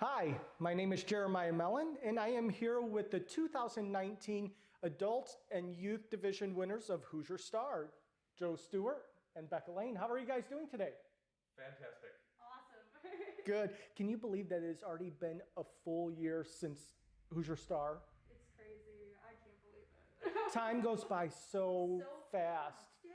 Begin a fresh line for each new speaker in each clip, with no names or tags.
Hi, my name is Jeremiah Mellon, and I am here with the 2019 Adult and Youth Division winners of Hoosier Star, Joe Stewart and Becca Lane. How are you guys doing today?
Fantastic.
Awesome.
Good. Can you believe that it has already been a full year since Hoosier Star?
It's crazy. I can't believe it.
Time goes by so fast.
Yeah.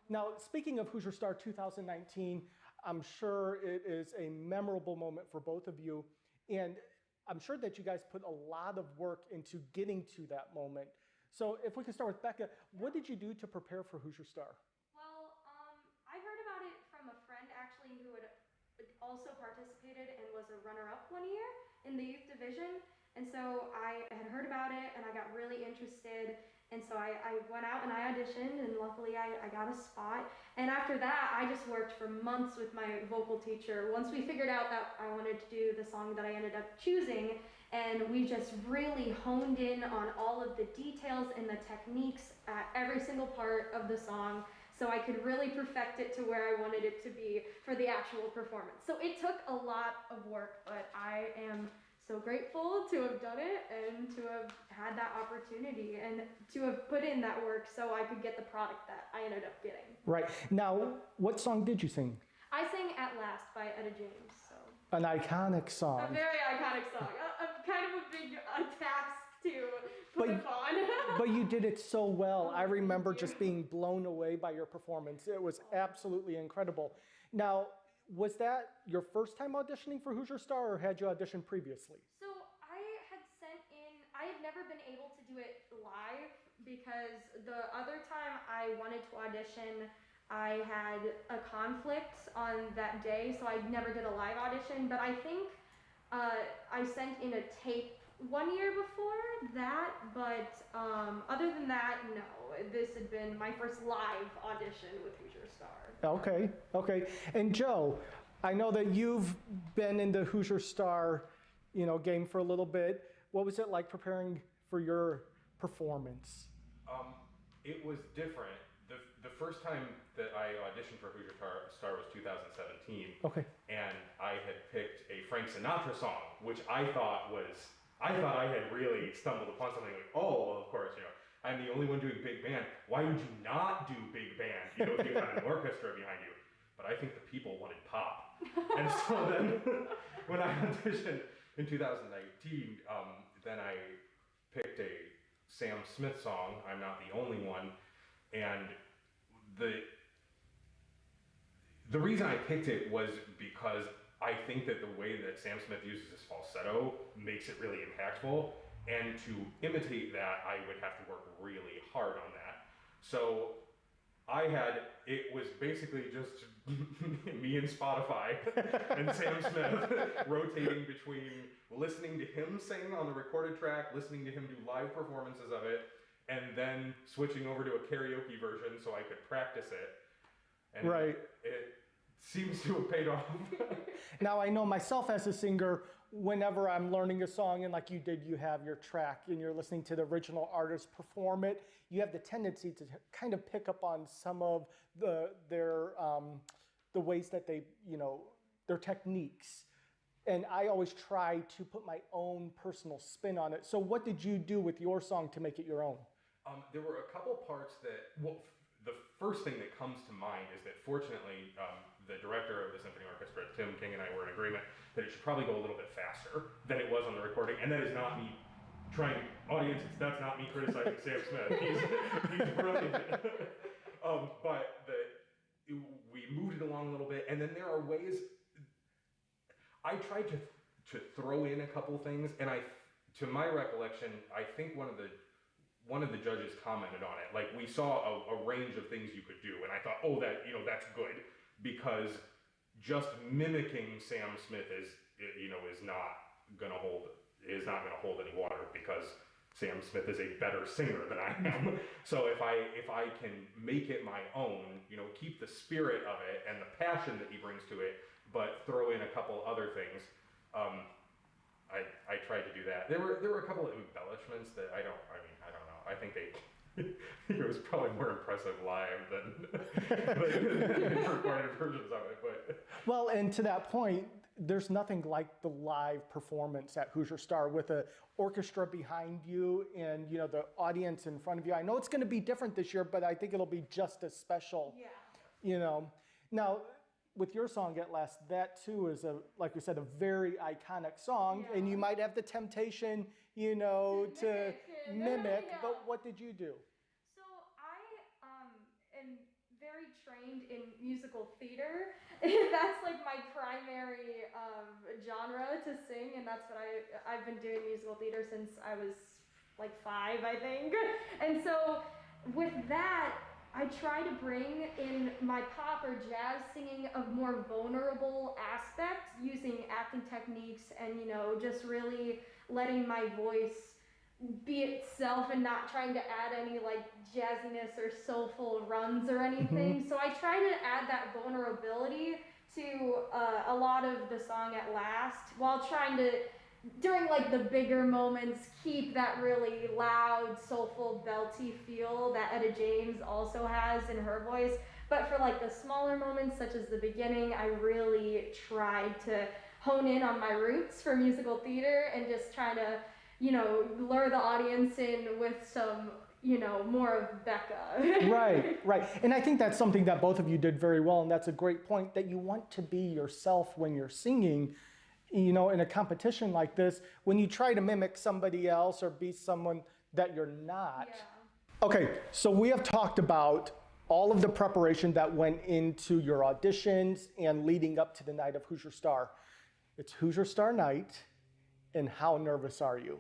Now, speaking of Hoosier Star 2019, I'm sure it is a memorable moment for both of you. And I'm sure that you guys put a lot of work into getting to that moment. So if we could start with Becca, what did you do to prepare for Hoosier Star?
Well, I heard about it from a friend actually who had also participated and was a runner-up one year in the youth division. And so I had heard about it and I got really interested. And so I went out and I auditioned, and luckily I got a spot. And after that, I just worked for months with my vocal teacher. Once we figured out that I wanted to do the song that I ended up choosing, and we just really honed in on all of the details and the techniques at every single part of the song, so I could really perfect it to where I wanted it to be for the actual performance. So it took a lot of work, but I am so grateful to have done it and to have had that opportunity and to have put in that work so I could get the product that I ended up getting.
Right. Now, what song did you sing?
I sang At Last by Etta James. So
An iconic song.
a very iconic song. A kind of a big task to put upon.
But you did it so well. I remember
you.
just being blown away by your performance. It was absolutely incredible. Now, was that your first time auditioning for Hoosier Star, or had you auditioned previously?
So I had never been able to do it live because the other time I wanted to audition, I had a conflict on that day, so I never did a live audition. But I think I sent in a tape 1 year before that, but other than that, no. This had been my first live audition with Hoosier Star.
Okay. And Joe, I know that you've been in the Hoosier Star, game for a little bit. What was it like preparing for your performance?
It was different. The first time that I auditioned for Hoosier Star was 2017.
Okay.
And I had picked a Frank Sinatra song, which I thought I had really stumbled upon something like, oh, of course, I'm the only one doing big band. Why would you not do big band, if you had an orchestra behind you? But I think the people wanted pop. And so then when I auditioned in 2019, then I picked a Sam Smith song, I'm Not the Only One. And the reason I picked it was because I think that the way that Sam Smith uses his falsetto makes it really impactful, and to imitate that, I would have to work really hard on that. So it was basically just me and Spotify and Sam Smith rotating between listening to him sing on the recorded track, listening to him do live performances of it, and then switching over to a karaoke version so I could practice it. And
right.
It seems to have paid off.
Now, I know myself as a singer, whenever I'm learning a song, and like you did, you have your track and you're listening to the original artist perform it, you have the tendency to kind of pick up on some of the ways that they, their techniques. And I always try to put my own personal spin on it. So what did you do with your song to make it your own?
There were a couple parts the first thing that comes to mind is that fortunately, the director of the Symphony Orchestra, Tim King, and I were in agreement that it should probably go a little bit faster than it was on the recording. And that is not me that's not me criticizing Sam Smith. He's brilliant. But we moved it along a little bit, and then there are ways. I tried to throw in a couple things, and to my recollection, I think one of the judges commented on it. Like, we saw a range of things you could do, and I thought, oh, that's good, because just mimicking Sam Smith is not gonna hold any water, because Sam Smith is a better singer than I am. So if I can make it my own, keep the spirit of it and the passion that he brings to it, but throw in a couple other things, I tried to do that. There were a couple of embellishments that I don't know. I think it was probably more impressive live than recorded versions of it. But
well, and to that point, there's nothing like the live performance at Hoosier Star with an orchestra behind you and the audience in front of you. I know it's going to be different this year, but I think it'll be just as special.
Yeah.
Now with your song At Last, that too is like we said, a very iconic song, and you might have the temptation, to mimic.
Yeah.
But what did you do?
So I am very trained in musical theater. That's like my primary genre to sing, and that's what I've been doing musical theater since I was like 5, I think. And so with that, I try to bring in my pop or jazz singing a more vulnerable aspect using acting techniques and, just really letting my voice be itself and not trying to add any like jazziness or soulful runs or anything. So I try to add that vulnerability to a lot of the song At Last while trying to, during like the bigger moments, keep that really loud, soulful, belty feel that Etta James also has in her voice. But for like the smaller moments, such as the beginning, I really tried to hone in on my roots for musical theater and just try to, lure the audience in with some, more of Becca.
Right. And I think that's something that both of you did very well, and that's a great point, that you want to be yourself when you're singing. In a competition like this, when you try to mimic somebody else or be someone that you're not.
Yeah.
Okay, so we have talked about all of the preparation that went into your auditions and leading up to the night of Hoosier Star. It's Hoosier Star night, and how nervous are you?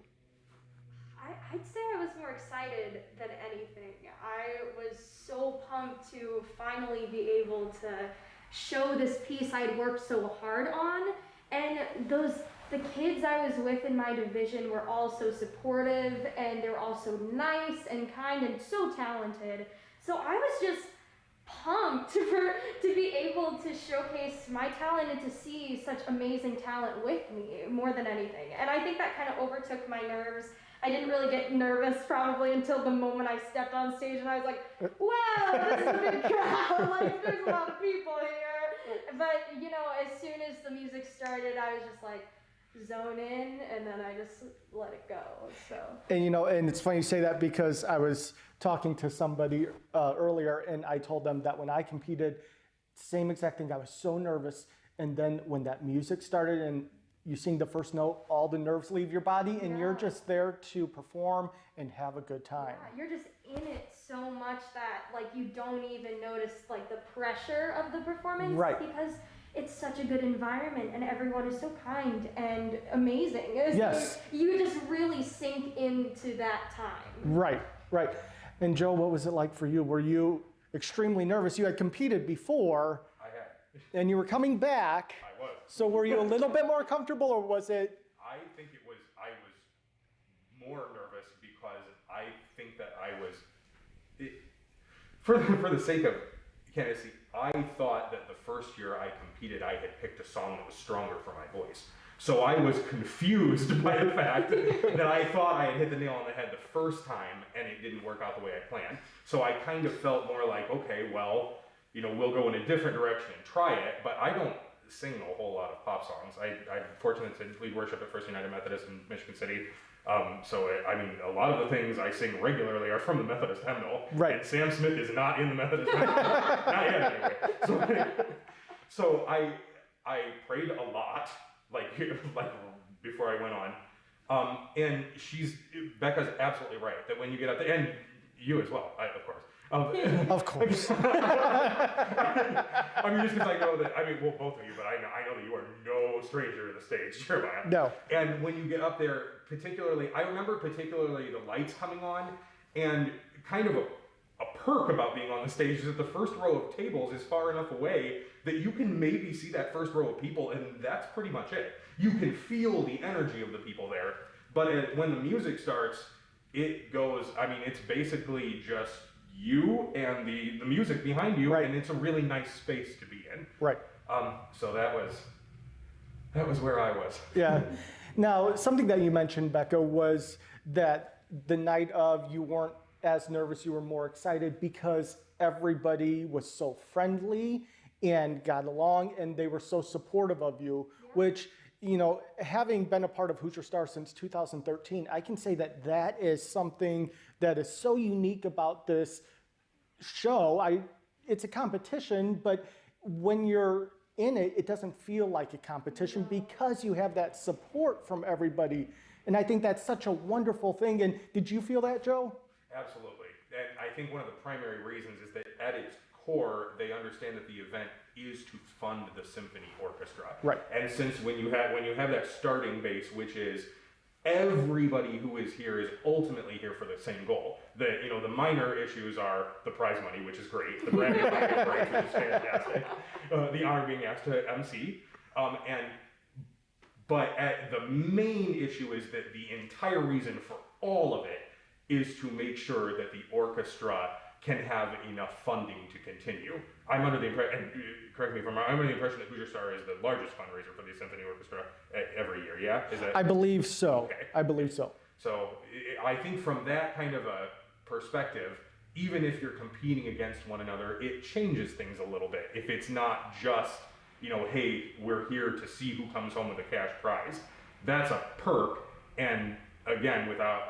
I'd say I was more excited than anything. I was so pumped to finally be able to show this piece I'd worked so hard on. And the kids I was with in my division were all so supportive, and they were all so nice and kind and so talented. So I was just pumped to be able to showcase my talent and to see such amazing talent with me more than anything. And I think that kind of overtook my nerves. I didn't really get nervous probably until the moment I stepped on stage and I was like, wow, this is a big crowd, like there's a lot of people here. But as soon as the music started, I was just like zone in, and then I just let it go. So.
And and it's funny you say that, because I was talking to somebody earlier, and I told them that when I competed, same exact thing. I was so nervous, and then when that music started and you sing the first note, all the nerves leave your body, and you're just there to perform and have a good time.
Yeah, you're just in it so much that like you don't even notice like the pressure of the performance,
right?
Because it's such a good environment and everyone is so kind and amazing.
Yes.
So you just really sink into that time.
Right. And Joe, what was it like for you? Were you extremely nervous? You had competed before.
I had.
And you were coming back.
I was.
So were you a little bit more comfortable, or was it?
I think I was more nervous because I think that for the sake of candidacy, I thought that the first year I competed, I had picked a song that was stronger for my voice. So I was confused by the fact that I thought I had hit the nail on the head the first time and it didn't work out the way I planned. So I kind of felt more like, okay, well, we'll go in a different direction and try it, but I don't sing a whole lot of pop songs. I'm fortunate to lead worship at First United Methodist in Michigan City. A lot of the things I sing regularly are from the Methodist hymnal.
Right.
And Sam Smith is not in the Methodist hymnal. Not yet, anyway. So I prayed a lot, like before I went on. And Becca's absolutely right, that when you get up there, and you as well, of course.
Of course.
Just because I know that, both of you, but I know that you are no stranger to the stage, Jeremiah.
No.
And when you get up there, I remember particularly the lights coming on, and kind of a perk about being on the stage is that the first row of tables is far enough away that you can maybe see that first row of people, and that's pretty much it. You can feel the energy of the people there, but when the music starts, it goes, it's basically just you and the music behind you,
right.
And it's a really nice space to be in.
Right.
So that was where I was.
Yeah. Now, something that you mentioned, Becca, was that the night of, you weren't as nervous, you were more excited because everybody was so friendly and got along, and they were so supportive of you.
Yeah.
which, having been a part of Hoosier Star since 2013, I can say that that is something that is so unique about this show. It's a competition, but when you're in it, it doesn't feel like a competition because you have that support from everybody. And I think that's such a wonderful thing. And did you feel that, Joe?
Absolutely. And I think one of the primary reasons is that at its core, they understand that the event is to fund the symphony orchestra.
Right.
And since when you have that starting base, which is everybody who is here is ultimately here for the same goal. The minor issues are the prize money, which is great, the brand new prize, which is fantastic, the honor being asked to MC, but the main issue is that the entire reason for all of it is to make sure that the orchestra can have enough funding to continue. I'm under the impression, and correct me if I'm wrong, I'm under the impression that Hoosier Star is the largest fundraiser for the symphony orchestra every year, yeah? Is that?
I believe so.
Okay.
I believe so.
So I think from that kind of a perspective, even if you're competing against one another, it changes things a little bit. If it's not just, hey, we're here to see who comes home with a cash prize. That's a perk, and again, without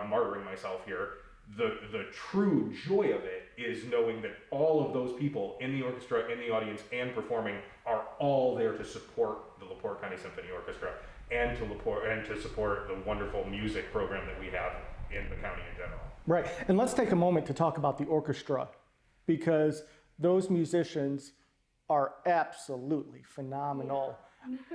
martyring myself here, the true joy of it is knowing that all of those people in the orchestra, in the audience, and performing are all there to support the LaPorte County Symphony Orchestra and to support the wonderful music program that we have in the county in general.
Right, and let's take a moment to talk about the orchestra, because those musicians are absolutely phenomenal.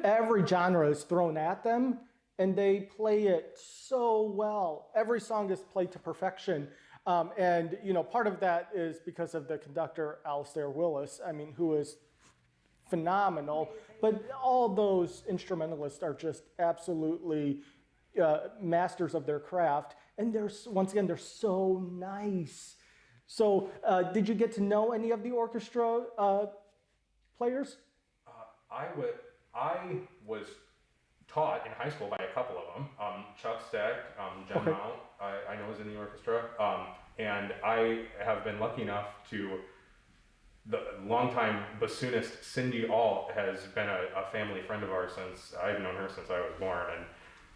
Every genre is thrown at them, and they play it so well. Every song is played to perfection. And part of that is because of the conductor, Alistair Willis, who is phenomenal. But all those instrumentalists are just absolutely masters of their craft. And they're so nice. So did you get to know any of the orchestra players?
I was taught in high school by a couple of them. Chuck Stack, Jen Mount, I know is in the orchestra. And I have been lucky enough to, the longtime bassoonist Cindy Alt has been a family friend of ours since, I've known her since I was born. And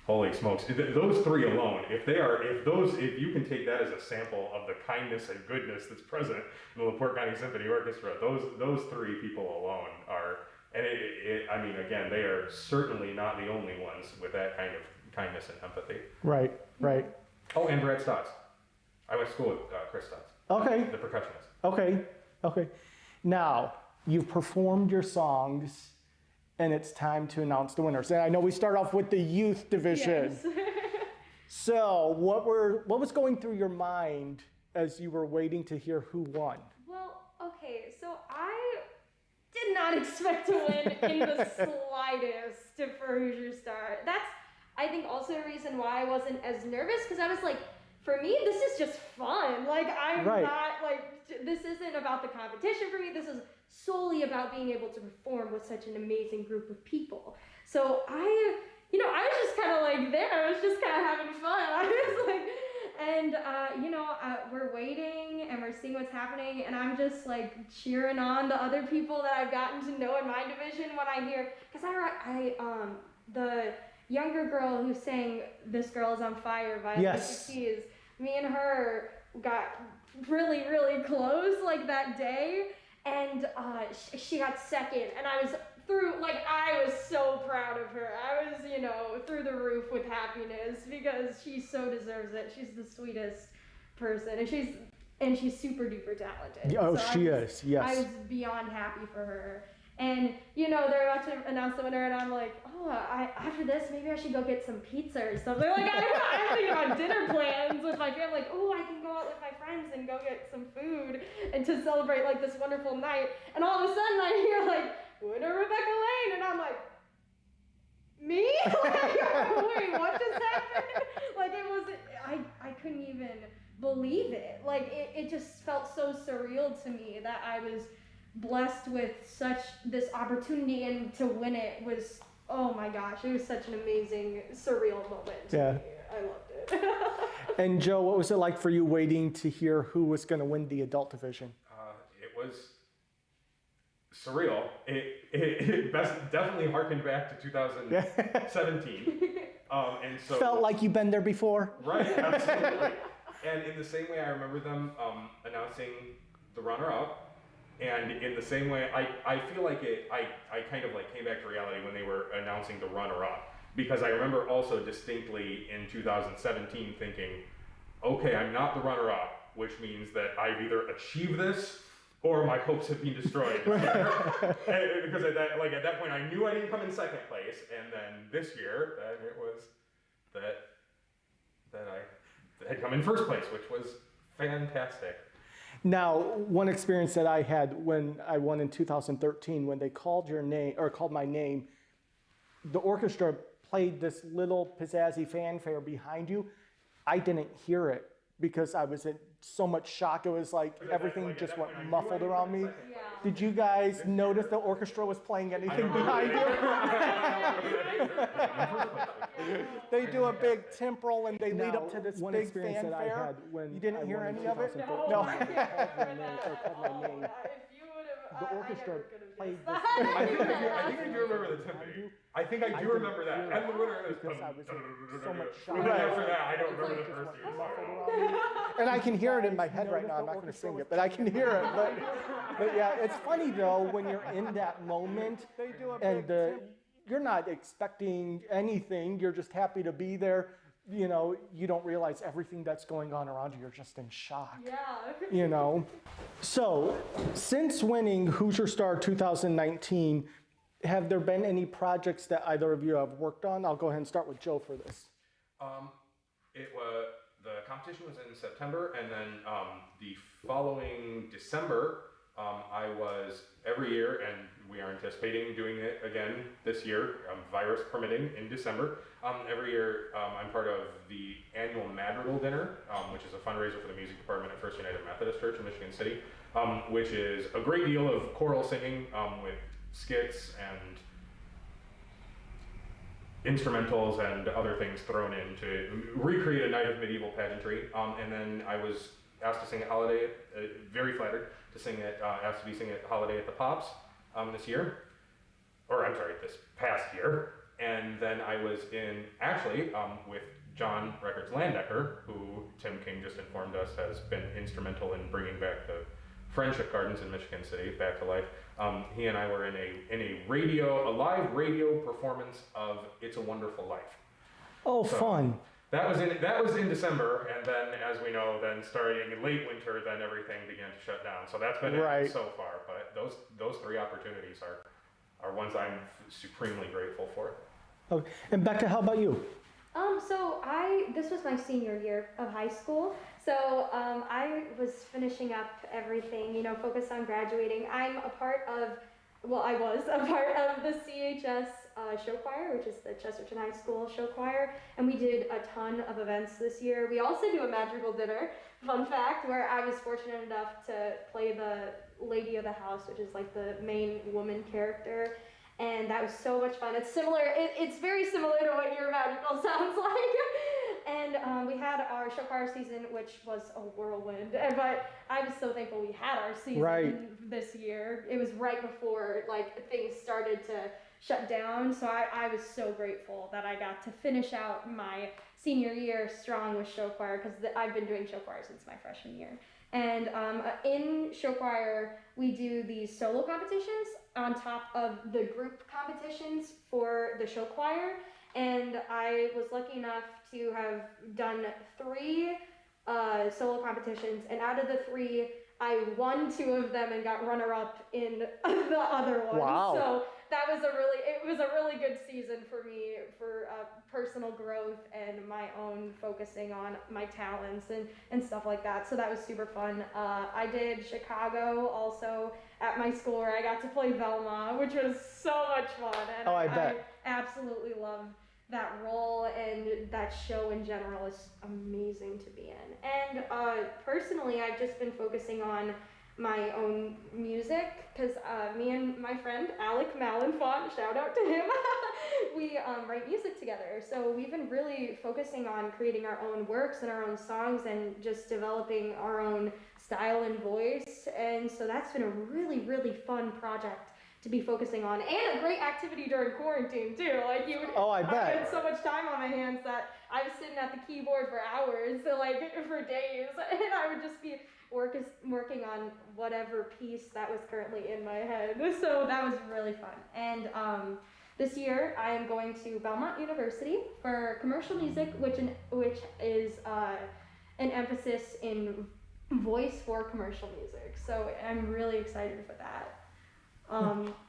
holy smokes, those three alone, if you can take that as a sample of the kindness and goodness that's present in the LaPorte County Symphony Orchestra, those three people alone are, and again, they are certainly not the only ones with that kind of kindness and empathy.
Right.
Oh, and Brad Stotts. I went to school with Chris Stotts.
Okay.
The percussionist.
Okay. Now, you've performed your songs, and it's time to announce the winners. And I know we start off with the youth division. Yes. So, what was going through your mind as you were waiting to hear who won?
Well, okay, so I did not expect to win in the slightest for Hoosier Star. That's, I think, also a reason why I wasn't as nervous, because I was like, for me, this is just fun. Like, I'm not, this isn't about the competition for me. This is solely about being able to perform with such an amazing group of people. So I was just kind of like there. I was just kind of having fun. I was like, and, we're waiting and we're seeing what's happening. And I'm just like cheering on the other people that I've gotten to know in my division when I hear, because the younger girl who sang "This Girl Is on Fire" by Alicia Keys, me and her got really, really close that day, and she got second, and I was so proud of her. I was, through the roof with happiness, because she so deserves it. She's the sweetest person, and she's super duper talented.
Oh, so she is, yes.
I was beyond happy for her. And, they're about to announce the winner, and I'm like, after this, maybe I should go get some pizza or something. Like, I'm thinking about dinner plans with my family. Like, I can go out with my friends and go get some food and to celebrate, this wonderful night. And all of a sudden, I hear, winner Rebecca Lane, and I'm like, me? Wait, what just happened? I couldn't even believe it. It just felt so surreal to me that I was blessed with this opportunity, and to win it was, oh my gosh, it was such an amazing, surreal moment to me. I loved it.
And Joe, what was it like for you waiting to hear who was going to win the adult division?
It was surreal. It definitely harkened back to 2017. And so
Felt like you've been there before.
Right, absolutely. And in the same way, I remember them announcing the runner-up, and in the same way, I feel like I kind of like came back to reality when they were announcing the runner-up, because I remember also distinctly in 2017 thinking, okay, I'm not the runner-up, which means that I've either achieved this or my hopes have been destroyed. Because at that point, I knew I didn't come in second place, and then this year, then it was that I had come in first place, which was fantastic.
Now, one experience that I had when I won in 2013, when they called your name or called my name, the orchestra played this little pizzazzy fanfare behind you. I didn't hear it because I was in so much shock. It was like everything just went muffled around me.
Yeah.
Did you guys notice the orchestra was playing anything behind you? They do a big temporal and they lead up to this big fanfare. You didn't hear any of it? No. The orchestra played this.
I think I do remember the timpani. I think I do remember that. And the winner is
because I was in so much shock.
Right after that, I don't remember the first year.
And I can hear it in my head right now. I'm not going to sing it, but I can hear it. But yeah, it's funny though when you're in that moment and you're not expecting anything. You're just happy to be there. You know, you don't realize everything that's going on around you. You're just in shock.
Yeah.
You know. So, since winning Hoosier Star 2019, have there been any projects that either of you have worked on? I'll go ahead and start with Joe for this.
The competition was in September, and then the following December, I was every year, and we are anticipating doing it again this year, virus permitting, in December. Every year, I'm part of the annual Madrigal Dinner, which is a fundraiser for the music department at First United Methodist Church in Michigan City, which is a great deal of choral singing with skits and instrumentals and other things thrown in to recreate a night of medieval pageantry. And then I was asked to sing at Holiday, very flattered to sing at, asked to be singing at Holiday at the Pops this past year. And then I was in, actually, with John Records Landecker, who Tim King just informed us has been instrumental in bringing back the Friendship Gardens in Michigan City back to life. He and I were in a live radio performance of "It's a Wonderful Life."
Oh, so fun!
That was in December, and then, as we know, then starting in late winter, then everything began to shut down. So that's been it so far. But those three opportunities are ones I'm supremely grateful for.
Okay. And Becca, how about you?
So this was my senior year of high school. So I was finishing up everything, focused on graduating. I was a part of the CHS show choir, which is the Chesterton High School show choir, and we did a ton of events this year. We also do a Madrigal Dinner, fun fact, where I was fortunate enough to play the lady of the house, which is like the main woman character. And that was so much fun. It's similar. It's very similar to what your Madrigal sounds like. And we had our show choir season, which was a whirlwind. But I was so thankful we had our season this year. It was right before things started to shut down. So I was so grateful that I got to finish out my senior year strong with show choir, because I've been doing show choir since my freshman year. And in show choir, we do these solo competitions on top of the group competitions for the show choir. And I was lucky enough to have done 3 solo competitions. And out of the 3, I won 2 of them and got runner-up in the other one.
Wow.
So that was it was a really good season for me for personal growth and my own focusing on my talents and stuff like that. So that was super fun. I did Chicago also at my school, where I got to play Velma, which was so much fun. And
I bet.
I absolutely love that role, and that show in general is amazing to be in. And personally, I've just been focusing on my own music, because me and my friend Alec Malenfant, shout out to him, we write music together. So we've been really focusing on creating our own works and our own songs and just developing our own style and voice. And so that's been a really, really fun project to be focusing on, and a great activity during quarantine too. Like you would,
Oh, I bet.
had so much time on my hands that I was sitting at the keyboard for hours, so like for days, and I would just be working on whatever piece that was currently in my head. So that was really fun. And this year I am going to Belmont University for commercial music, which is an emphasis in voice for commercial music. So I'm really excited for that.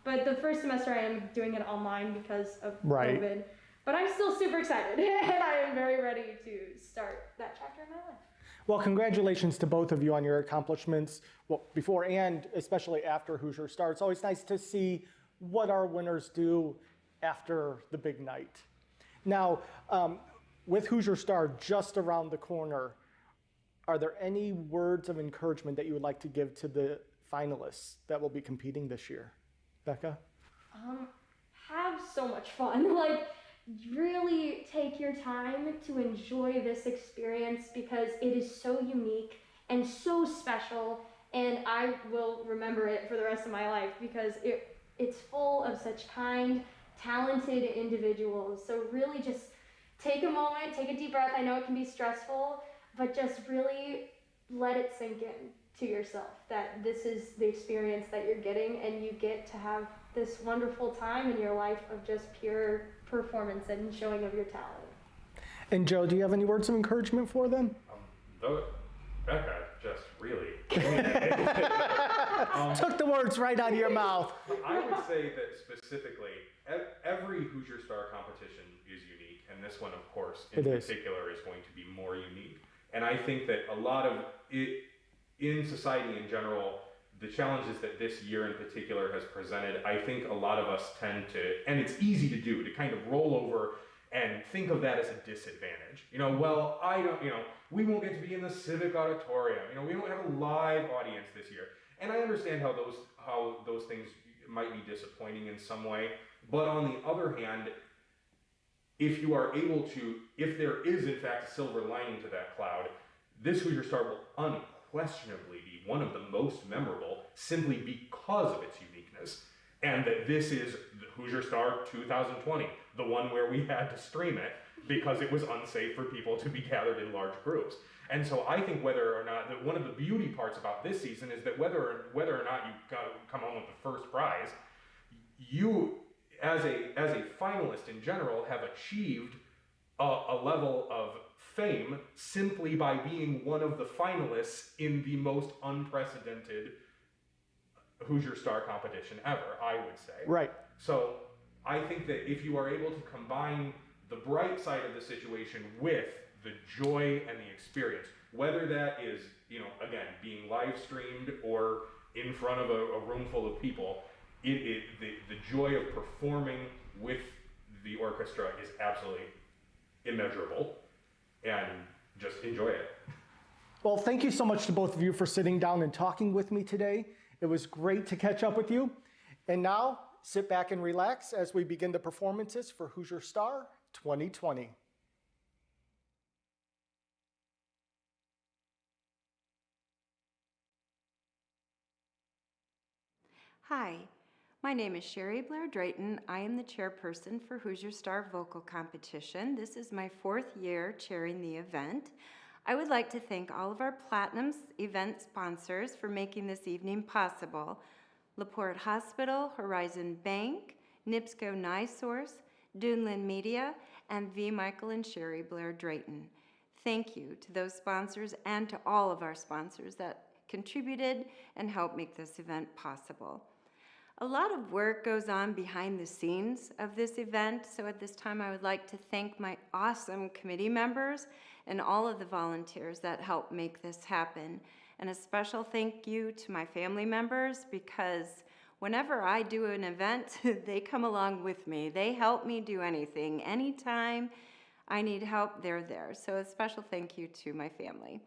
But the first semester I am doing it online because of COVID. But I'm still super excited, and I am very ready to start that chapter in my life.
Well, congratulations to both of you on your accomplishments, well, before and especially after Hoosier Star. It's always nice to see what our winners do after the big night. Now, with Hoosier Star just around the corner, are there any words of encouragement that you would like to give to the finalists that will be competing this year? Becca?
Have so much fun. Like, really take your time to enjoy this experience, because it is so unique and so special, and I will remember it for the rest of my life, because it's full of such kind, talented individuals. So really just take a moment, take a deep breath. I know it can be stressful, but just really let it sink in to yourself that this is the experience that you're getting, and you get to have this wonderful time in your life of just pure performance and showing of your talent.
And Joe, do you have any words of encouragement for them?
Becca just really
took the words right out of your mouth.
I would say that specifically, every Hoosier Star competition is unique, and this one, of course, in particular, is going to be more unique. And I think that a lot of it, in society in general, the challenges that this year in particular has presented, I think a lot of us tend to, and it's easy to do, to kind of roll over and think of that as a disadvantage. Well, we won't get to be in the civic auditorium. We don't have a live audience this year. And I understand how those things might be disappointing in some way. But on the other hand, if you are able to, if there is in fact a silver lining to that cloud, this Hoosier Star will unquestionably be one of the most memorable, simply because of its uniqueness. And that this is the Hoosier Star 2020, the one where we had to stream it because it was unsafe for people to be gathered in large groups. And so I think whether or not, one of the beauty parts about this season is that whether or not you come home with the first prize, you, as a finalist in general, have achieved a level of fame simply by being one of the finalists in the most unprecedented Hoosier Star competition ever, I would say.
Right.
So I think that if you are able to combine the bright side of the situation with the joy and the experience, whether that is, again, being live streamed or in front of a room full of people, the joy of performing with the orchestra is absolutely immeasurable, and just enjoy it.
Well, thank you so much to both of you for sitting down and talking with me today. It was great to catch up with you. And now, sit back and relax as we begin the performances for Hoosier Star 2020.
Hi, my name is Sherry Blair Drayton. I am the chairperson for Hoosier Star Vocal Competition. This is my 4th year chairing the event. I would like to thank all of our Platinum event sponsors for making this evening possible. LaPorte Hospital, Horizon Bank, NIPSCO NiSource, Duneland Media, and V. Michael and Sherry Blair Drayton. Thank you to those sponsors and to all of our sponsors that contributed and helped make this event possible. A lot of work goes on behind the scenes of this event, so at this time I would like to thank my awesome committee members and all of the volunteers that helped make this happen. And a special thank you to my family members, because whenever I do an event, they come along with me. They help me do anything. Anytime I need help, they're there. So a special thank you to my family.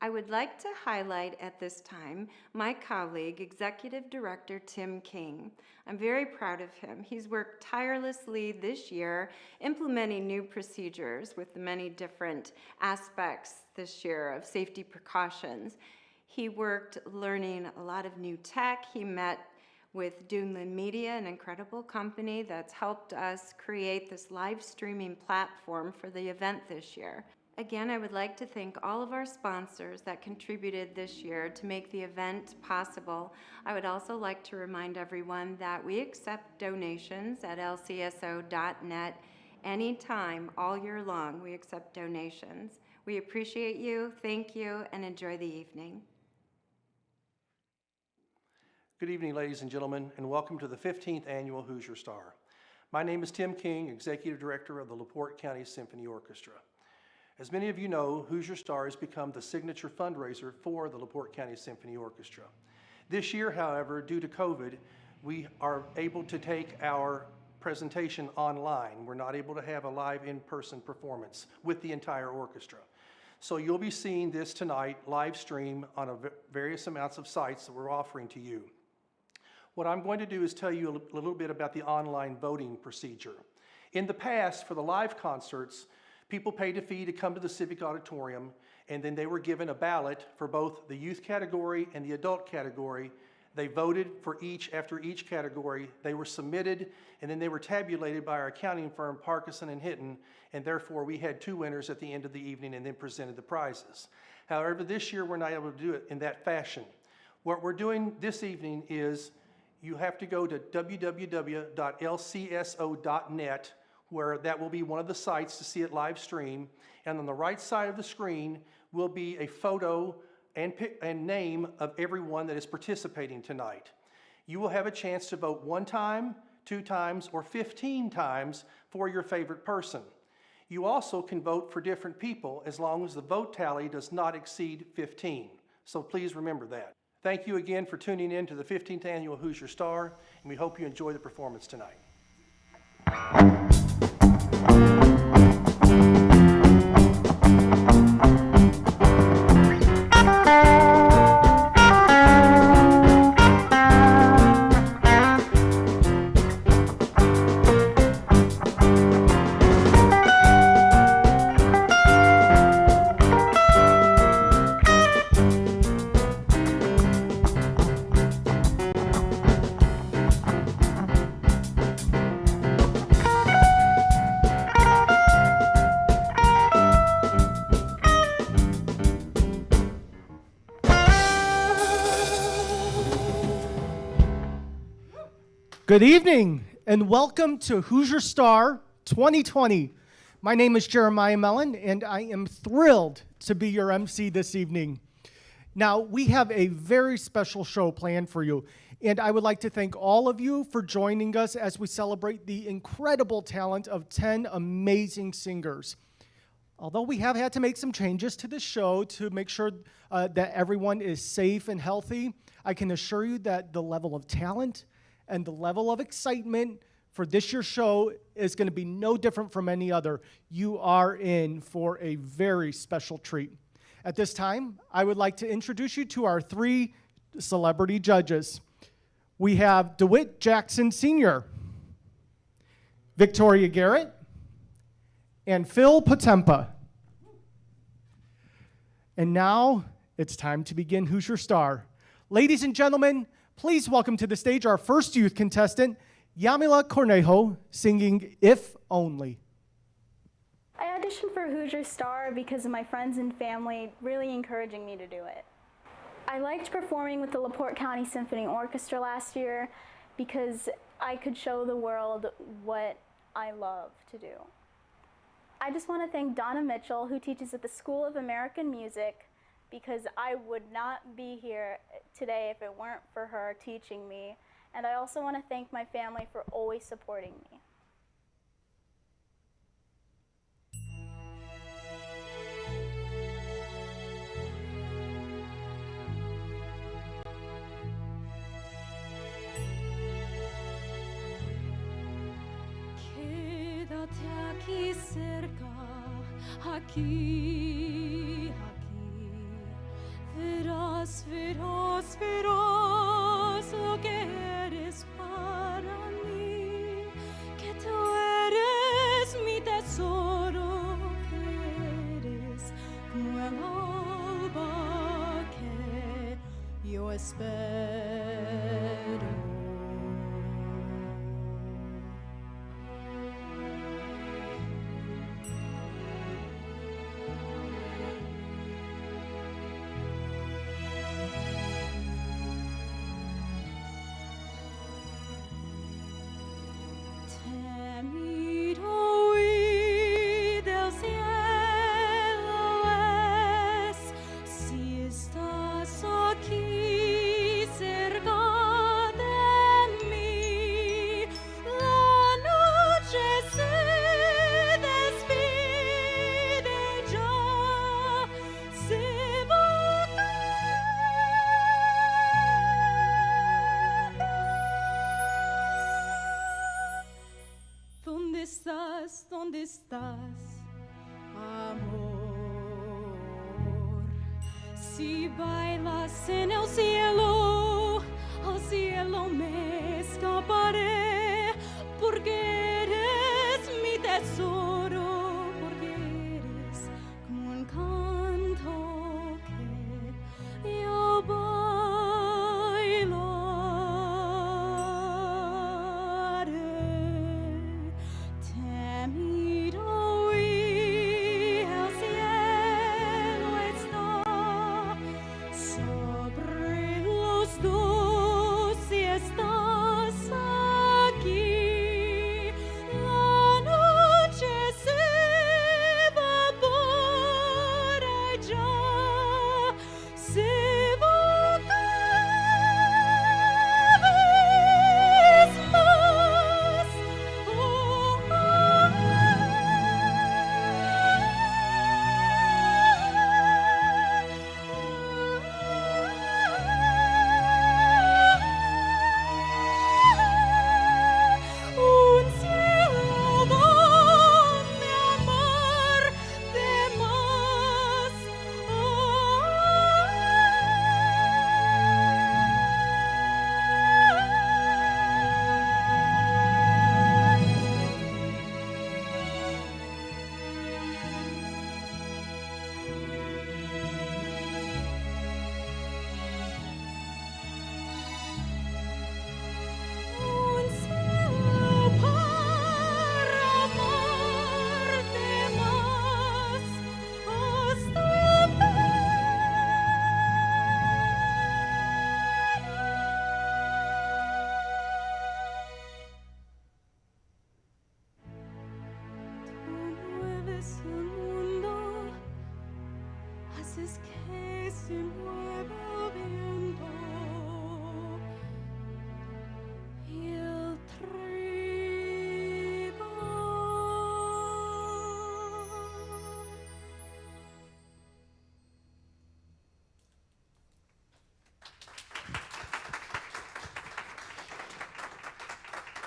I would like to highlight at this time my colleague, Executive Director Tim King. I'm very proud of him. He's worked tirelessly this year implementing new procedures with the many different aspects this year of safety precautions. He worked learning a lot of new tech. He met with Duneland Media, an incredible company that's helped us create this live streaming platform for the event this year. Again, I would like to thank all of our sponsors that contributed this year to make the event possible. I would also like to remind everyone that we accept donations at lcso.net anytime, all year long. We accept donations. We appreciate you, thank you, and enjoy the evening.
Good evening, ladies and gentlemen, and welcome to the 15th Annual Hoosier Star. My name is Tim King, Executive Director of the LaPorte County Symphony Orchestra. As many of you know, Hoosier Star has become the signature fundraiser for the LaPorte County Symphony Orchestra. This year, however, due to COVID, we are able to take our presentation online. We're not able to have a live in-person performance with the entire orchestra. So you'll be seeing this tonight live stream on various amounts of sites that we're offering to you. What I'm going to do is tell you a little bit about the online voting procedure. In the past, for the live concerts, people paid a fee to come to the Civic Auditorium, and then they were given a ballot for both the youth category and the adult category. They voted for after each category. They were submitted, and then they were tabulated by our accounting firm, Parkinson and Hinton, and therefore we had 2 winners at the end of the evening and then presented the prizes. However, this year we're not able to do it in that fashion. What we're doing this evening is you have to go to www.lcso.net, where that will be one of the sites to see it live stream. And on the right side of the screen will be a photo and name of everyone that is participating tonight. You will have a chance to vote 1 time, 2 times, or 15 times for your favorite person. You also can vote for different people as long as the vote tally does not exceed 15. So please remember that. Thank you again for tuning in to the 15th Annual Hoosier Star, and we hope you enjoy the performance tonight.
Good evening and welcome to Hoosier Star 2020. My name is Jeremiah Mellon and I am thrilled to be your MC this evening. Now, we have a very special show planned for you, and I would like to thank all of you for joining us as we celebrate the incredible talent of 10 amazing singers. Although we have had to make some changes to the show to make sure that everyone is safe and healthy, I can assure you that the level of talent and the level of excitement for this year's show is going to be no different from any other. You are in for a very special treat. At this time, I would like to introduce you to our 3 celebrity judges. We have DeWitt Jackson Sr., Victoria Garrett, and Phil Potempa. And now it's time to begin Hoosier Star. Ladies and gentlemen, please welcome to the stage our first youth contestant, Yamila Cornejo, singing If Only.
I auditioned for Hoosier Star because of my friends and family really encouraging me to do it. I liked performing with the LaPorte County Symphony Orchestra last year because I could show the world what I love to do. I just want to thank Donna Mitchell, who teaches at the School of American Music, because I would not be here today if it weren't for her teaching me. And I also want to thank my family for always supporting me.
Quédate aquí cerca, aquí, aquí, alba que yo espero. ¿Dónde estás, amor? Si bailas en el cielo, al cielo me escaparé, porque eres mi tesoro, porque eres como un canto que yo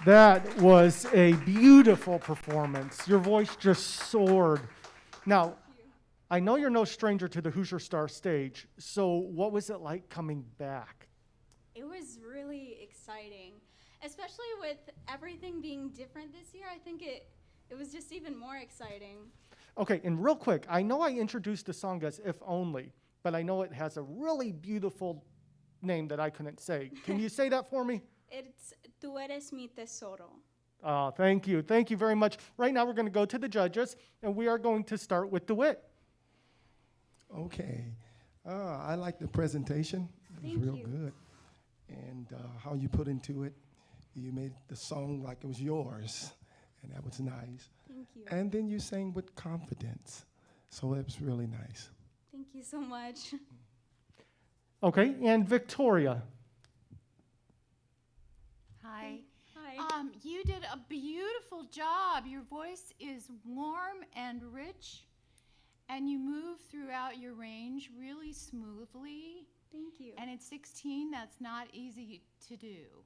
That was a beautiful performance. Your voice just soared. Now, I know you're no stranger to the Hoosier Star stage, so what was it like coming back?
It was really exciting, especially with everything being different this year. I think it was just even more exciting.
Okay, and real quick, I know I introduced the song as If Only, but I know it has a really beautiful name that I couldn't say. Can you say that for me?
It's Tú eres mi tesoro.
Thank you. Thank you very much. Right now we're going to go to the judges, and we are going to start with DeWitt.
Okay. I like the presentation. It was real good. And how you put into it, you made the song like it was yours, and that was nice.
Thank you.
And then you sang with confidence, so it was really nice.
Thank you so much.
Okay, and Victoria.
Hi.
Hi.
You did a beautiful job. Your voice is warm and rich, and you move throughout your range really smoothly.
Thank you.
And at 16, that's not easy to do.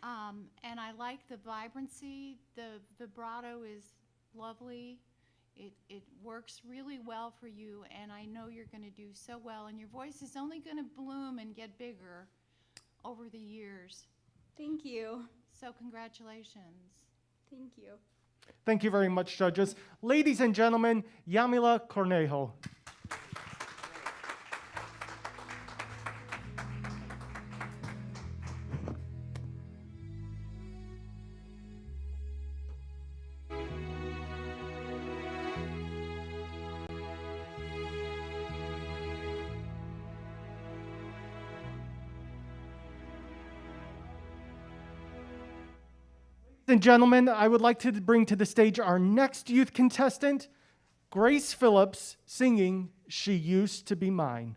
And I like the vibrancy. The vibrato is lovely. It works really well for you, and I know you're going to do so well. And your voice is only going to bloom and get bigger over the years.
Thank you.
So congratulations.
Thank you.
Thank you very much, judges. Ladies and gentlemen, Yamila Cornejo. And gentlemen, I would like to bring to the stage our next youth contestant, Grace Phillips, singing She Used to Be Mine.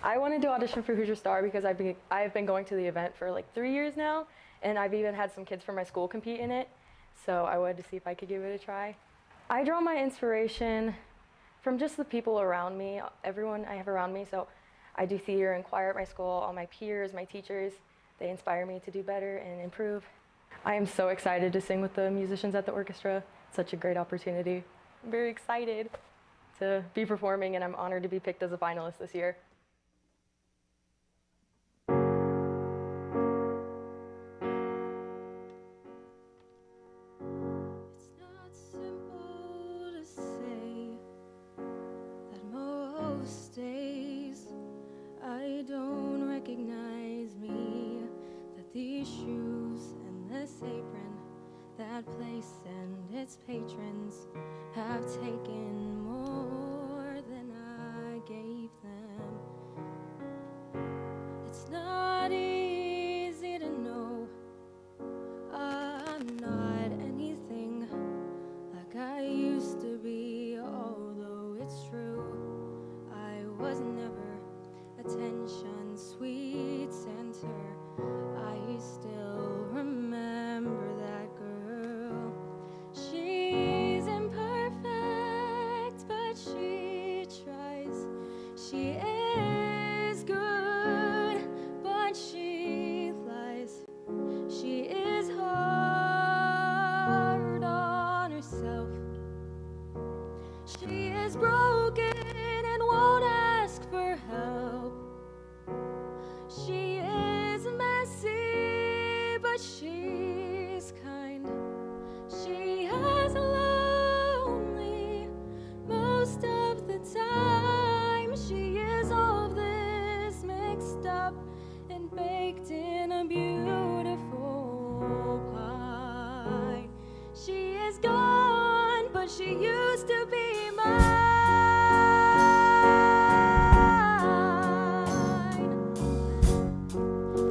I wanted to audition for Hoosier Star because I've been going to the event for like 3 years now, and I've even had some kids from my school compete in it, so I wanted to see if I could give it a try. I draw my inspiration from just the people around me, everyone I have around me. So I do theater and choir at my school. All my peers, my teachers, they inspire me to do better and improve. I am so excited to sing with the musicians at the orchestra. It's such a great opportunity. I'm very excited to be performing, and I'm honored to be picked as a finalist this year.
It's not simple to say that most days I don't recognize me, that these shoes and this apron, that place and its patrons have taken more than I gave them. It's not easy to know I'm not anything like I used to be, although it's true I was never attention sweet center. I still remember that girl. She's imperfect, but she tries. She is good, but she lies. She is hard on herself. She is broken and won't ask for help. She is messy, but she's kind. She has lonely most of the time. She is all this mixed up and baked in a beautiful pie. She is gone, but she used to be mine.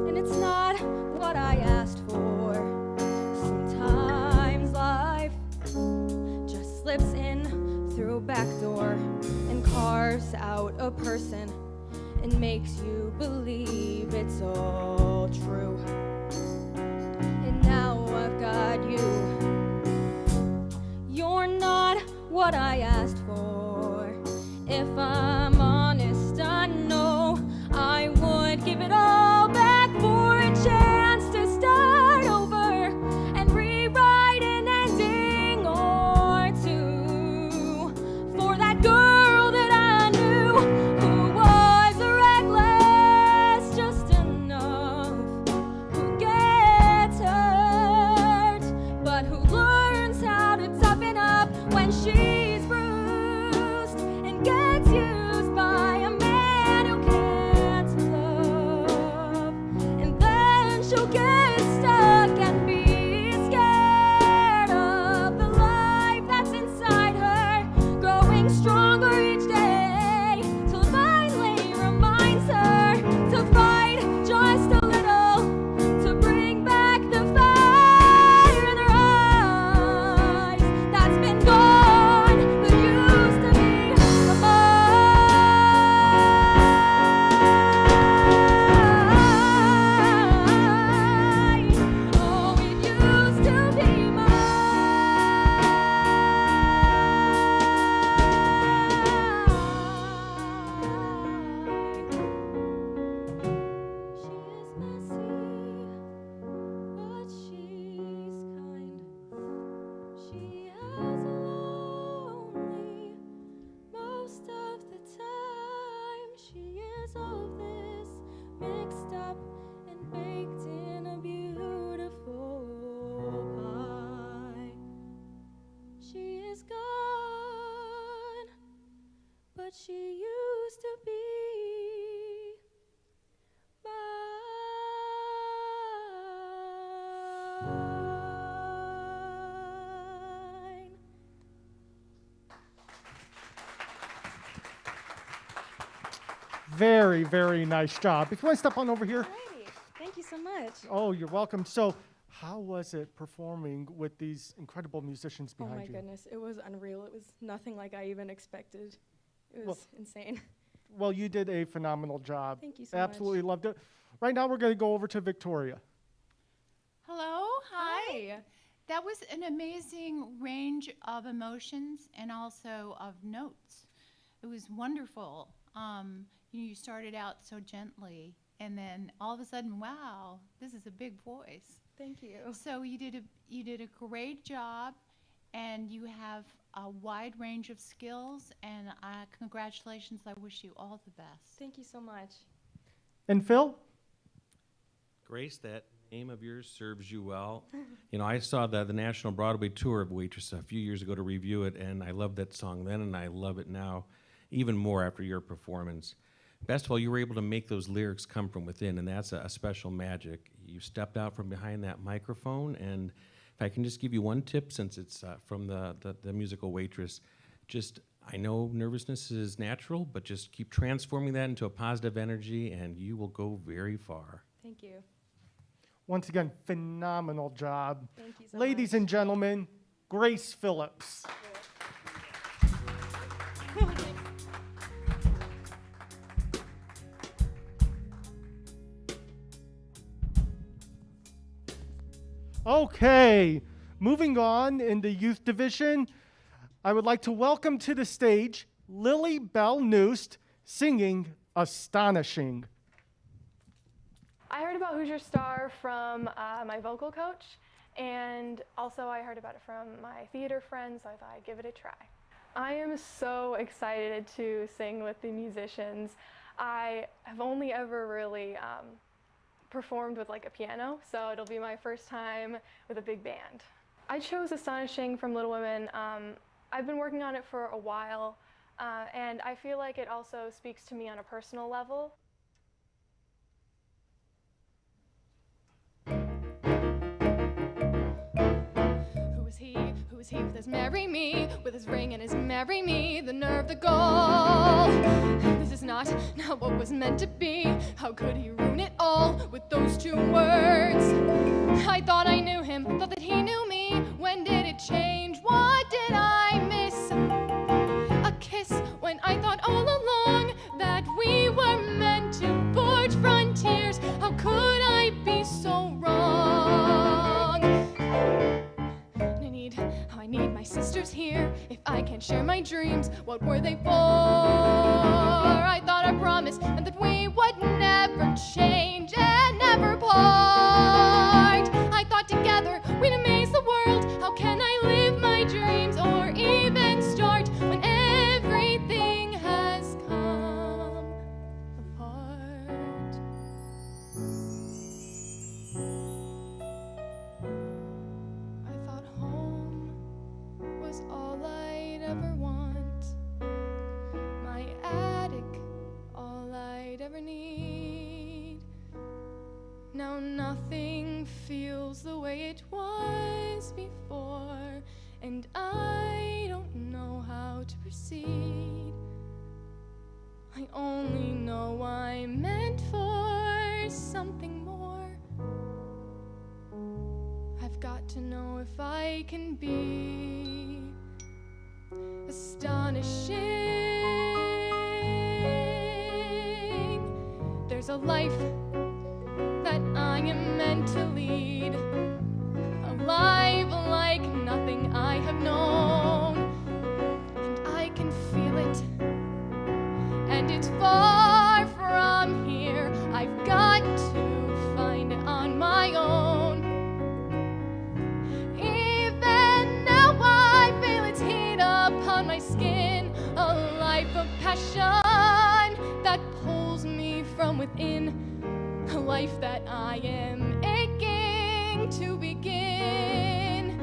And it's not what I asked for. Sometimes life just slips in through a back door and carves out a person and makes you believe it's all true. And now I've got you. You're not what I asked for. If I'm honest, I know I would give it all back for a chance to start over and rewrite an ending or two for that girl that I knew who was reckless just enough, who gets hurt but who learns how to toughen up when she's bruised and gets used by a man who can't love. And then she'll get stuck and be scared of the life that's inside her, growing stronger each day till it finally reminds her to fight just a little, to bring back the fire in her eyes that's been gone but used to be mine. Oh, it used to be mine. She is messy, but she's kind. She has lonely most of the time. She is all this mixed up and baked in a beautiful pie. She is gone, but she used to be mine.
Very, very nice job. If you want to step on over here.
Alrighty, thank you so much.
Oh, you're welcome. So, How was it performing with these incredible musicians
Oh
behind
my
you?
goodness, it was unreal. It was nothing like I even expected. It was insane.
Well, you did a phenomenal job.
Thank you so
Absolutely
much.
loved it. Right now, we're going to go over to Victoria.
Hello, hi. That was an amazing range of emotions and also of notes. It was wonderful. You started out so gently, and then all of a sudden, wow, this is a big voice.
Thank you.
So you did a great job, and you have a wide range of skills. And congratulations! I wish you all the best.
Thank you so much.
And Phil?
Grace, that name of yours serves you well. You know, I saw the National Broadway tour of Waitress a few years ago to review it, and I loved that song then, and I love it now, even more after your performance. Best of all, you were able to make those lyrics come from within, and that's a special magic. You stepped out from behind that microphone, and if I can just give you one tip, since it's from the musical Waitress, just, I know nervousness is natural, but just keep transforming that into a positive energy, and you will go very far.
Thank you.
Once again, phenomenal job.
Thank you so
Ladies
much.
and gentlemen, Grace Phillips. Okay, moving on in the youth division, I would like to welcome to the stage Lily Bell Noost singing Astonishing.
I heard about Hoosier Star from my vocal coach, and also I heard about it from my theater friends, so I thought I'd give it a try. I am so excited to sing with the musicians. I have only ever really performed with like a piano, so it'll be my first time with a big band. I chose Astonishing from Little Women. I've been working on it for a while, and I feel like it also speaks to me on a personal level.
Who is he with his marry me, with his ring and his marry me, the nerve, the gall. This is not what was meant to be. How could he ruin it all with those two words? I thought I knew him, thought that he knew me. When did it change? What did I miss? A kiss when I thought all along that we were meant to forge frontiers. How could I be so wrong? I need my sisters here. If I can't share my dreams, what were they for? I thought I promised and that we would never change and never part. I thought together we'd amaze the world. How can I live my dreams or even start when everything has come apart? I thought home was all I'd ever want, my attic all I'd ever need. Now nothing feels the way it was before, and I don't know how to proceed. I only know I'm meant for something more. I've got to know if I can be astonishing. There's a life that I am meant to lead, a life like nothing I have known, and I can feel it, and it's far from here. I've got to find it on my own. Even now I feel its heat upon my skin, a life of passion that pulls me from within, a life that I am aching to begin.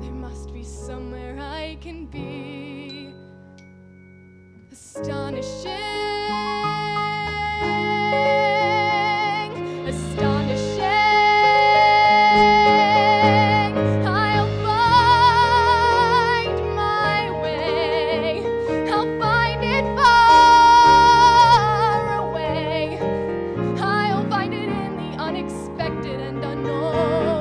There must be somewhere I can be astonishing, astonishing. I'll find my way. I'll find it far away. I'll find it in the unexpected and unknown.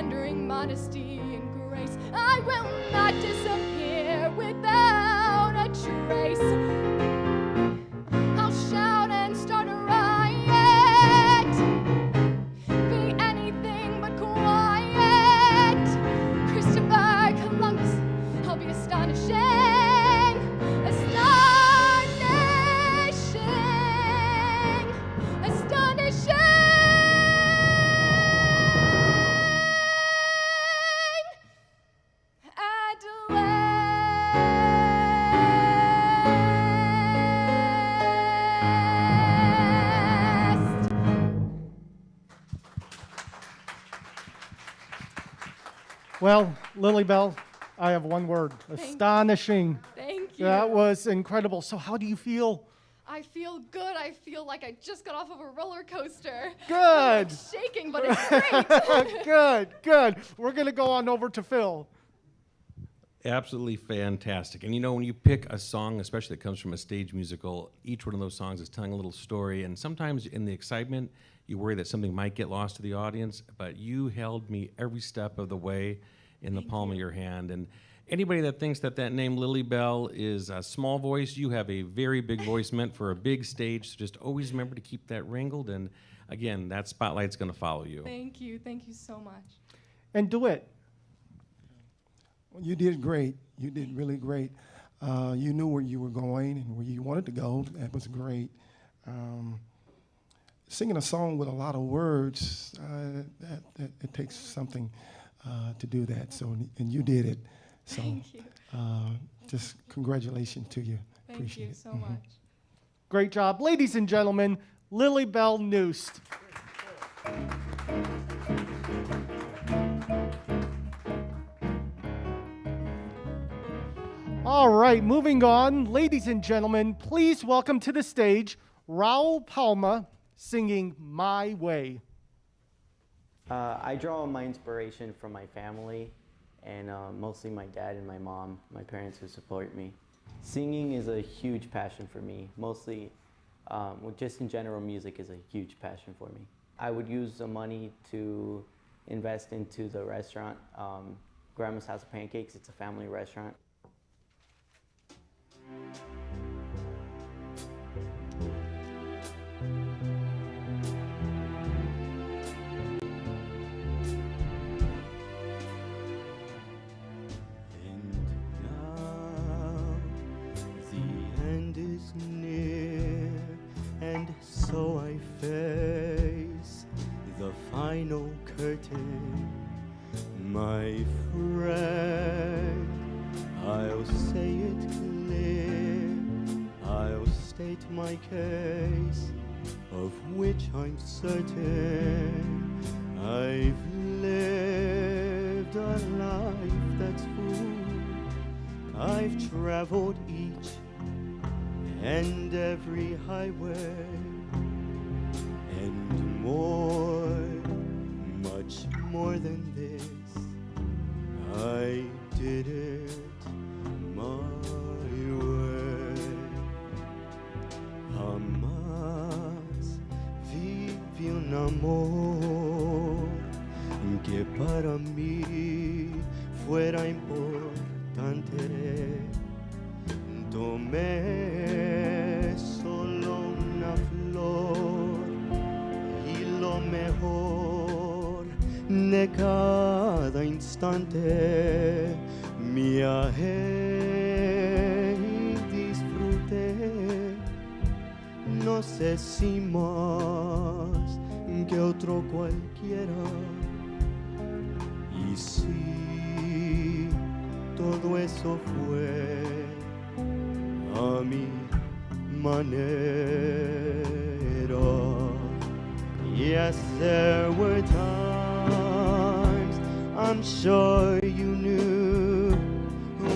pondering modesty and grace. I will not disappear without a trace. I'll shout and start a riot, be anything but quiet. Christopher Columbus, I'll be astonishing, astonishing.
Well, Lily Bell, I have one word, astonishing.
Thank you.
That was incredible. So how do you feel?
I feel good. I feel like I just got off of a roller coaster.
Good.
I'm like shaking, but it's great.
Good. We're going to go on over to Phil.
Absolutely fantastic. And you know, when you pick a song, especially that comes from a stage musical, each one of those songs is telling a little story. And sometimes in the excitement, you worry that something might get lost to the audience, but you held me every step of the way in the palm of your hand. And anybody that thinks that that name Lily Bell is a small voice, you have a very big voice meant for a big stage. So just always remember to keep that wrinkled. And again, that spotlight's going to follow you.
Thank you so much.
And DeWitt.
Well, you did great. You did really great. You knew where you were going and where you wanted to go. That was great. Singing a song with a lot of words, that it takes something to do that. So, and you did it. So,
Thank you.
Just congratulations to you.
Thank
Appreciate
you
it.
so much.
Great job. Ladies and gentlemen, Lily Bell Noost. All right, moving on. Ladies and gentlemen, please welcome to the stage Raul Palma singing My Way.
I draw my inspiration from my family and mostly my dad and my mom, my parents who support me. Singing is a huge passion for me. Mostly, just in general, music is a huge passion for me. I would use the money to invest into the restaurant, Grandma's House of Pancakes. It's a family restaurant.
So I face the final curtain, my friend. I'll say it clear, I'll state my case, of which I'm certain. I've lived a life that's full. I've traveled each and every highway, and more, much more than this, I did it my way. Jamás viví un amor que para mí fuera importante. Tomé solo una flor y lo mejor de cada instante. Viajé y disfruté, no sé si más que otro cualquiera. Y sí, todo eso fue a mi manera. Yes, there were times I'm sure you knew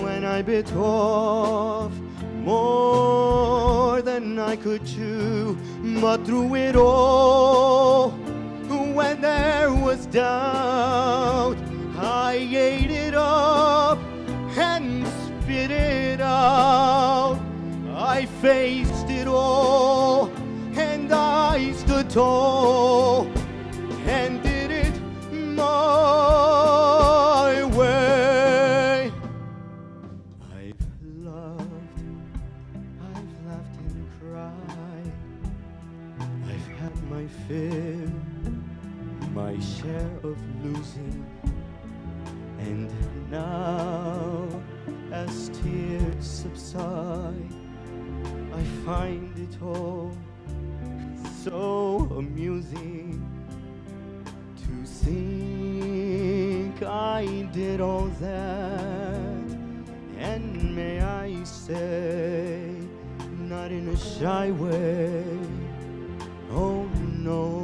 when I bit off more than I could chew. But through it all, when there was doubt, I ate it up and spit it out. I faced it all, and I stood tall, and did it my losing. And now, as tears subside, I find it all so amusing to think I did all that. And may I say, not in a shy way, oh no,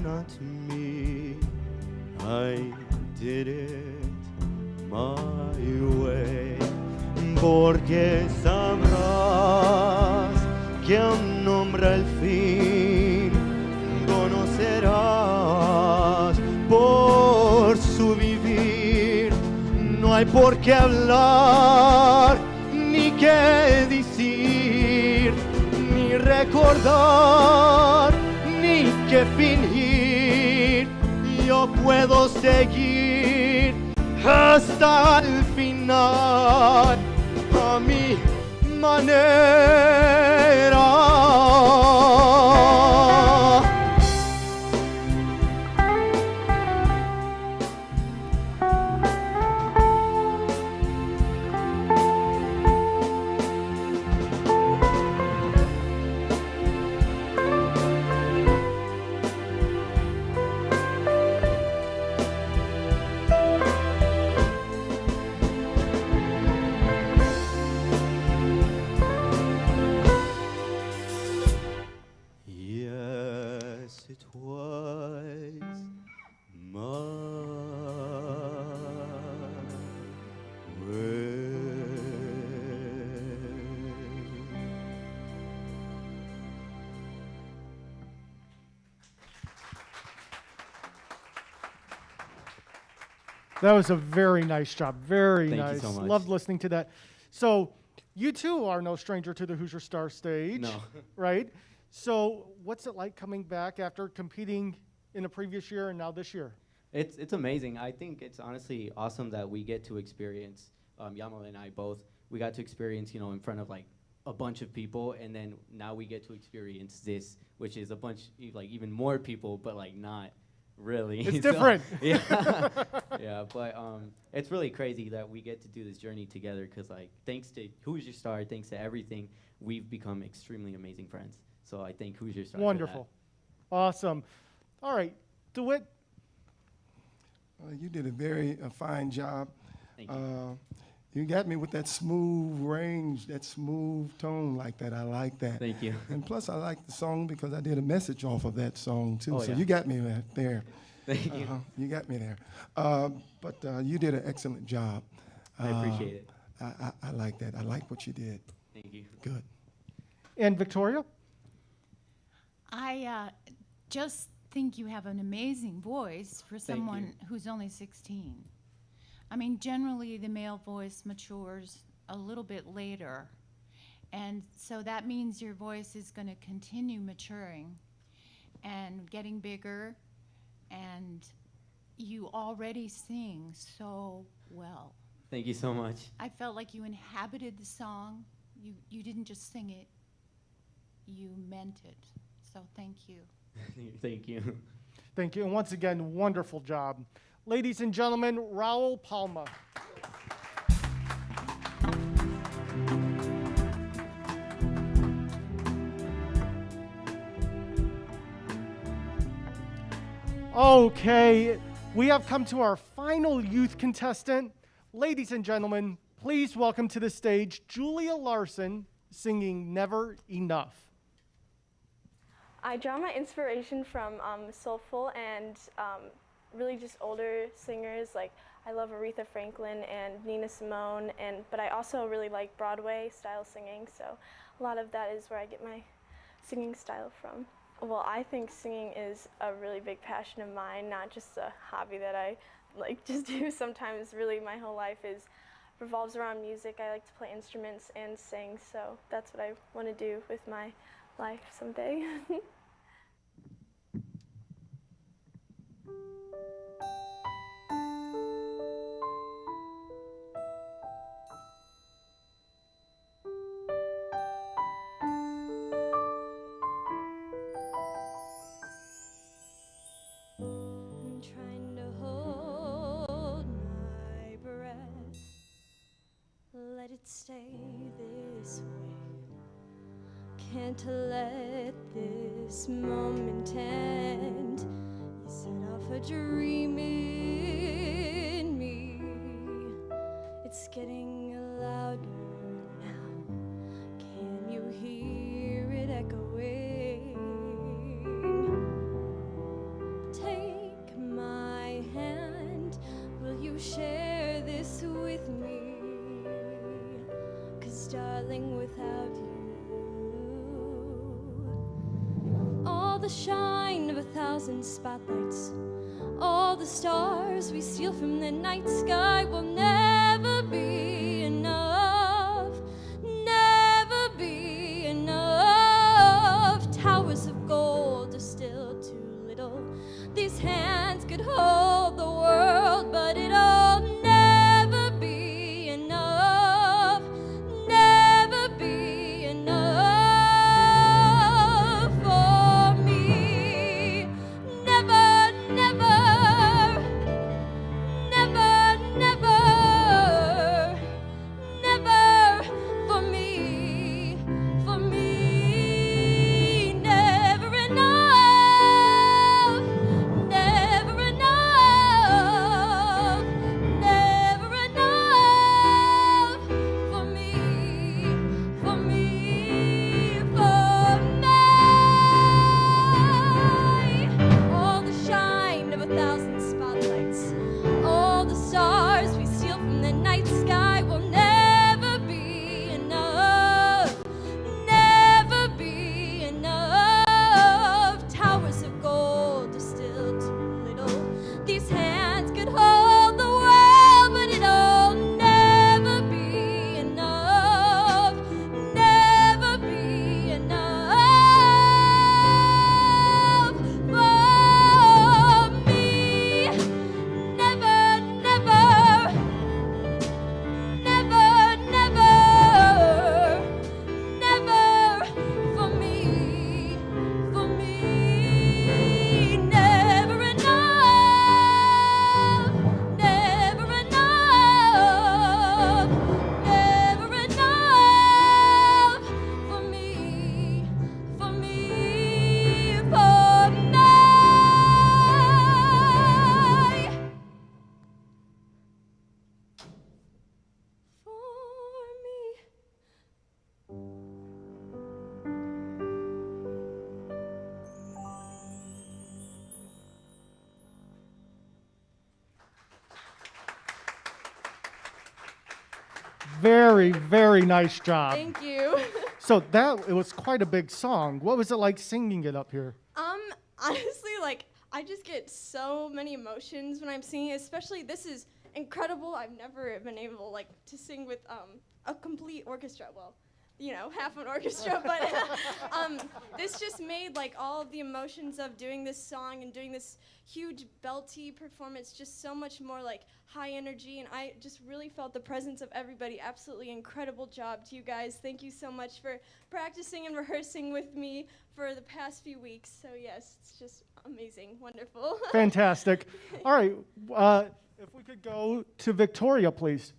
not me. I did it my way. Porque sabrás que a un hombre al fin conocerás por su vivir. No hay por qué hablar, ni qué decir, ni recordar, ni qué fingir. Yo puedo seguir hasta el final a mi manera.
That was a very nice job. Very
Thank
nice.
you so much.
Loved listening to that. So you too are no stranger to the Hoosier Star stage.
No.
Right? So what's it like coming back after competing in a previous year and now this year?
It's amazing. I think it's honestly awesome that we get to experience, Yama and I both, we got to experience, in front of like a bunch of people, and then now we get to experience this, which is a bunch, like even more people, but like not really.
It's different.
Yeah. Yeah, but it's really crazy that we get to do this journey together, because like thanks to Hoosier Star, thanks to everything, we've become extremely amazing friends. So I thank Hoosier Star.
Wonderful. Awesome. All right. DeWitt.
You did a very fine job.
Thank you.
You got me with that smooth range, that smooth tone like that. I like that.
Thank you.
And plus, I like the song because I did a message off of that song, too.
Oh,
So
yeah.
you got me right there.
Thank you.
You got me there. But you did an excellent job.
I appreciate it.
I like that. I like what you did.
Thank you.
Good.
And Victoria?
I just think you have an amazing voice for someone who's only 16. I mean, generally the male voice matures a little bit later, and so that means your voice is going to continue maturing and getting bigger, and you already sing so well.
Thank you so much.
I felt like you inhabited the song. You didn't just sing it, you meant it. So thank you.
Thank you.
Thank you. And once again, wonderful job. Ladies and gentlemen, Raul Palma. Okay, we have come to our final youth contestant. Ladies and gentlemen, please welcome to the stage Julia Larson singing Never Enough.
I draw my inspiration from soulful and really just older singers. Like I love Aretha Franklin and Nina Simone, but I also really like Broadway style singing. So a lot of that is where I get my singing style from. Well, I think singing is a really big passion of mine, not just a hobby that I like just do sometimes. Really, my whole life revolves around music. I like to play instruments and sing, so that's what I want to do with my life someday.
can't let this moment end. You set off a dream in me. It's getting louder now. Can you hear it echoing? Take my hand. Will you share this with me? 'Cause darling, without you, all the shine of 1,000 spotlights, all the stars we steal from the night sky will never be enough, never be enough. Towers of gold are still too little. These hands could hold the world, but it'll never be enough, never be enough for me. Never, never, never, never, never for me, for me. Never enough, never enough, never enough for me, for me, for me. All the shine of 1,000 spotlights, all the stars we steal from the night sky will never be enough, never be enough. Towers of gold are still too little. These hands could hold the world, but it'll never be enough, never be enough for me. Never, never, never, never, never for me, for me. Never enough, never enough, never enough for me, for me, for me. For me.
Very, very nice job.
Thank you.
So it was quite a big song. What was it like singing it up here?
Honestly, like, I just get so many emotions when I'm singing, especially this is incredible. I've never been able, like, to sing with a complete orchestra. Well, you know, half an orchestra, but this just made, like, all of the emotions of doing this song and doing this huge belty performance just so much more, like, high energy, and I just really felt the presence of everybody. Absolutely incredible job to you guys. Thank you so much for practicing and rehearsing with me for the past few weeks. So yes, it's just amazing, wonderful.
Fantastic. All right, if we could go to Victoria, please.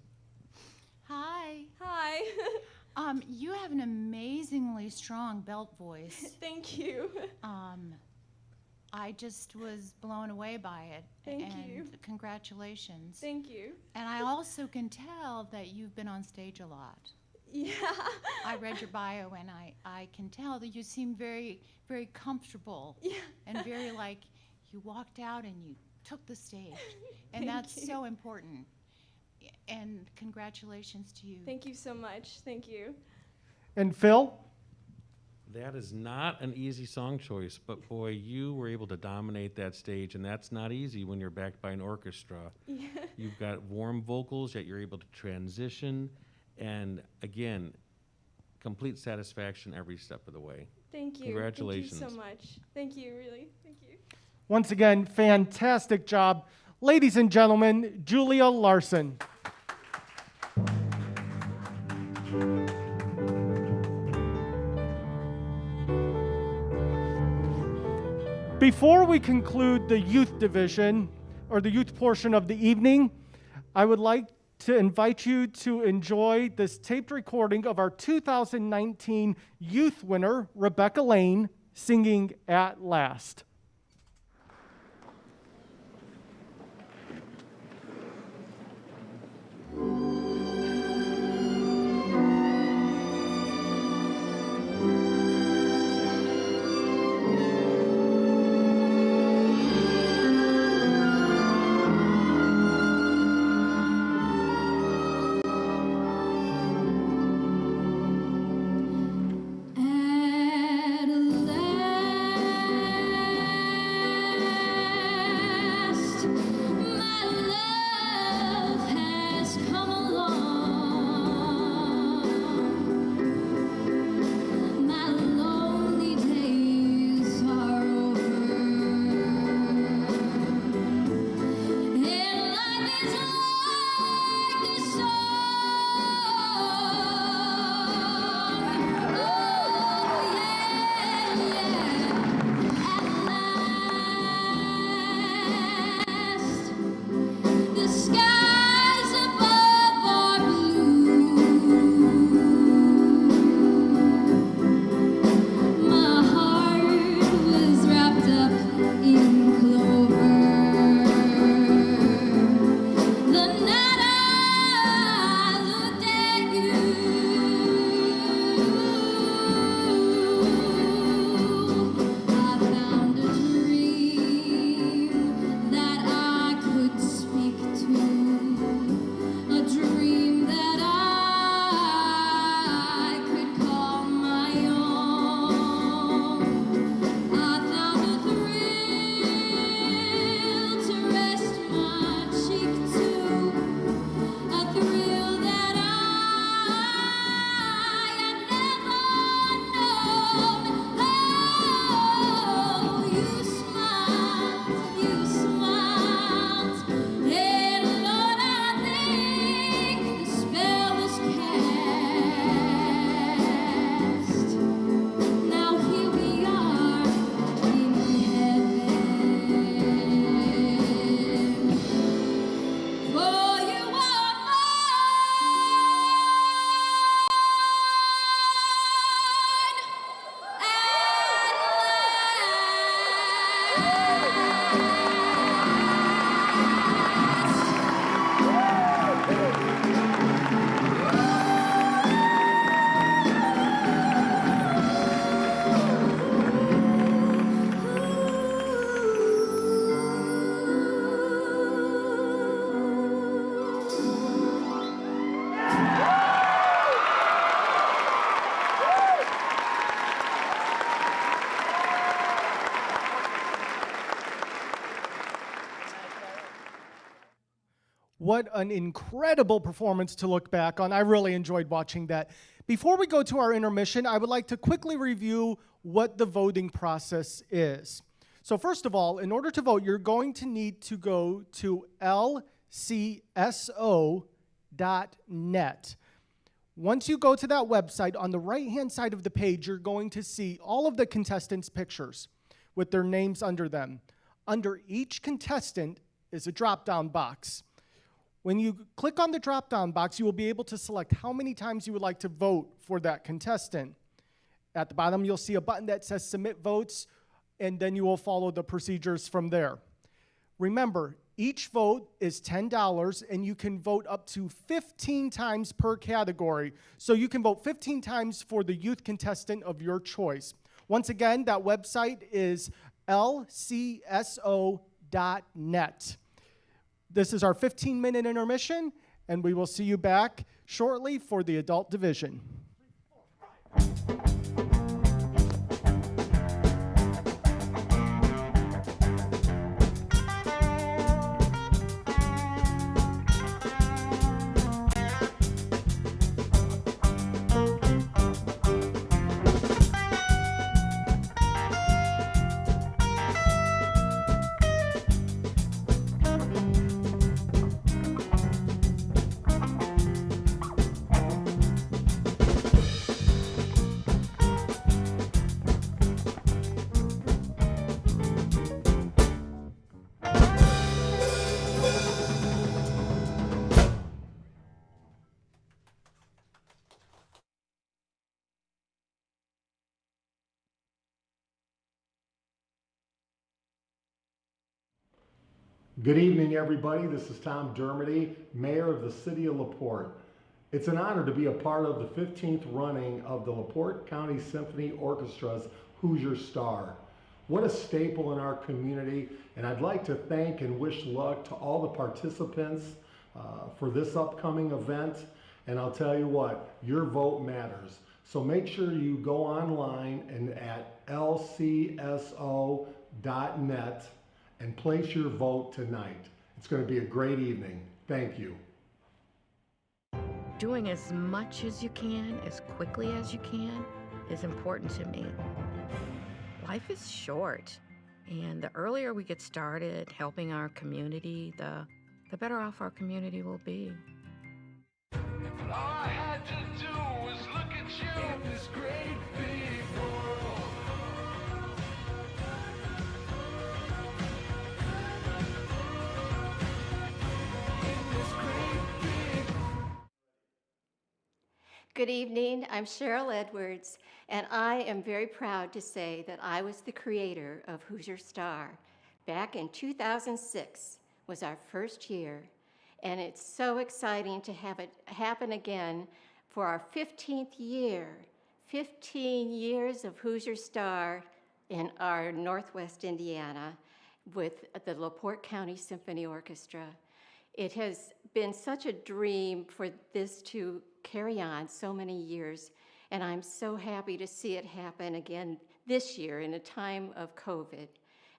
Hi.
Hi.
You have an amazingly strong belt voice.
Thank you.
I just was blown away by it.
Thank
and
you.
Congratulations.
Thank you.
And I also can tell that you've been on stage a lot.
Yeah.
I read your bio, and I can tell that you seem very, very comfortable.
Yeah.
And very like you walked out and you took the stage. And
Thank
that's
you.
so important. And congratulations to you.
Thank you so much. Thank you.
And Phil?
That is not an easy song choice, but boy, you were able to dominate that stage, and that's not easy when you're backed by an orchestra.
Yeah.
You've got warm vocals, yet you're able to transition, and again, complete satisfaction every step of the way.
Thank you.
Congratulations.
Thank you so much. Thank you, really. Thank you.
Once again, fantastic job. Ladies and gentlemen, Julia Larson. Before we conclude the youth division, or the youth portion of the evening, I would like to invite you to enjoy this taped recording of our 2019 youth winner, Rebecca Lane, singing At Last. What an incredible performance to look back on. I really enjoyed watching that. Before we go to our intermission, I would like to quickly review what the voting process is. So first of all, in order to vote, you're going to need to go to lcso.net. Once you go to that website, on the right-hand side of the page, you're going to see all of the contestants' pictures with their names under them. Under each contestant is a drop-down box. When you click on the drop-down box, you will be able to select how many times you would like to vote for that contestant. At the bottom, you'll see a button that says Submit Votes, and then you will follow the procedures from there. Remember, each vote is $10, and you can vote up to 15 times per category. So you can vote 15 times for the youth contestant of your choice. Once again, that website is lcso.net. This is our 15-minute intermission, and we will see you back shortly for the adult division.
Good evening, everybody. This is Tom Dermody, Mayor of the City of LaPorte. It's an honor to be a part of the 15th running of the LaPorte County Symphony Orchestra's Hoosier Star. What a staple in our community, and I'd like to thank and wish luck to all the participants for this upcoming event. And I'll tell you what, your vote matters. So make sure you go online and at lcso.net and place your vote tonight. It's going to be a great evening. Thank you.
Doing as much as you can, as quickly as you can, is important to me. Life is short, and the earlier we get started helping our community, the better off our community will be.
All I had to do was look at you in this great big world.
Good evening, I'm Cheryl Edwards, and I am very proud to say that I was the creator of Hoosier Star. Back in 2006 was our first year, and it's so exciting to have it happen again for our 15th year. 15 years of Hoosier Star in our Northwest Indiana with the LaPorte County Symphony Orchestra. It has been such a dream for this to carry on so many years, and I'm so happy to see it happen again this year in a time of COVID,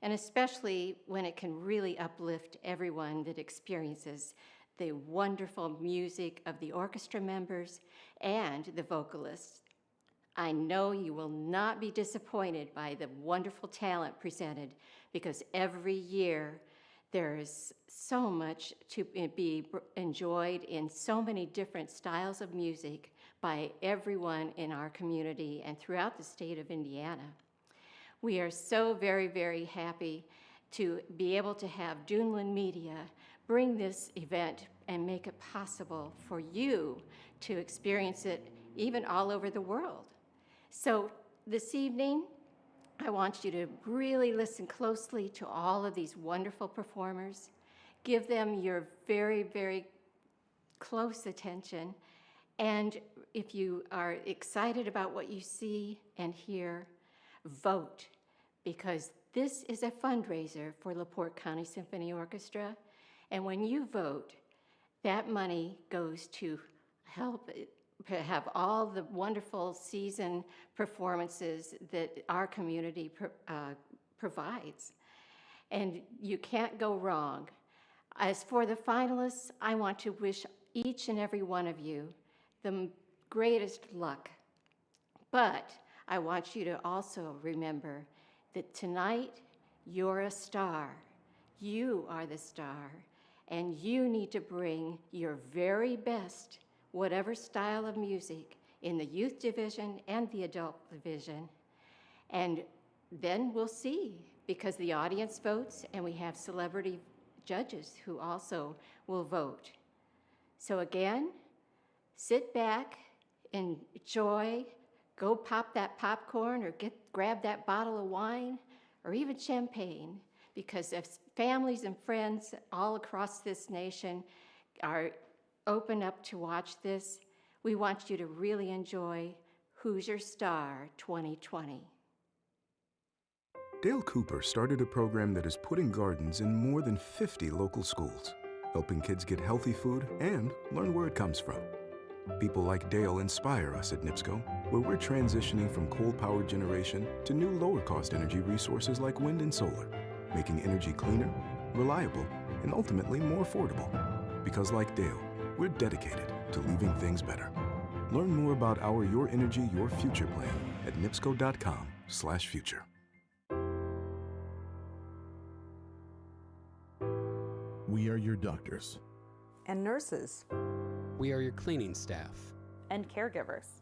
and especially when it can really uplift everyone that experiences the wonderful music of the orchestra members and the vocalists. I know you will not be disappointed by the wonderful talent presented, because every year there is so much to be enjoyed in so many different styles of music by everyone in our community and throughout the state of Indiana. We are so very, very happy to be able to have Duneland Media bring this event and make it possible for you to experience it even all over the world. So this evening, I want you to really listen closely to all of these wonderful performers. Give them your very, very close attention. And if you are excited about what you see and hear, vote, because this is a fundraiser for LaPorte County Symphony Orchestra. And when you vote, that money goes to help have all the wonderful season performances that our community provides. And you can't go wrong. As for the finalists, I want to wish each and every one of you the greatest luck. But I want you to also remember that tonight you're a star. You are the star, and you need to bring your very best, whatever style of music, in the youth division and the adult division. And then we'll see, because the audience votes and we have celebrity judges who also will vote. So again, sit back, enjoy, go pop that popcorn or grab that bottle of wine or even champagne, because if families and friends all across this nation are open up to watch this, we want you to really enjoy Hoosier Star 2020.
Dale Cooper started a program that is putting gardens in more than 50 local schools, helping kids get healthy food and learn where it comes from. People like Dale inspire us at NIPSCO, where we're transitioning from coal-powered generation to new lower-cost energy resources like wind and solar, making energy cleaner, reliable, and ultimately more affordable. Because like Dale, we're dedicated to leaving things better. Learn more about our Your Energy, Your Future plan at nipsco.com/future.
We are your doctors
and nurses.
We are your cleaning staff
and caregivers.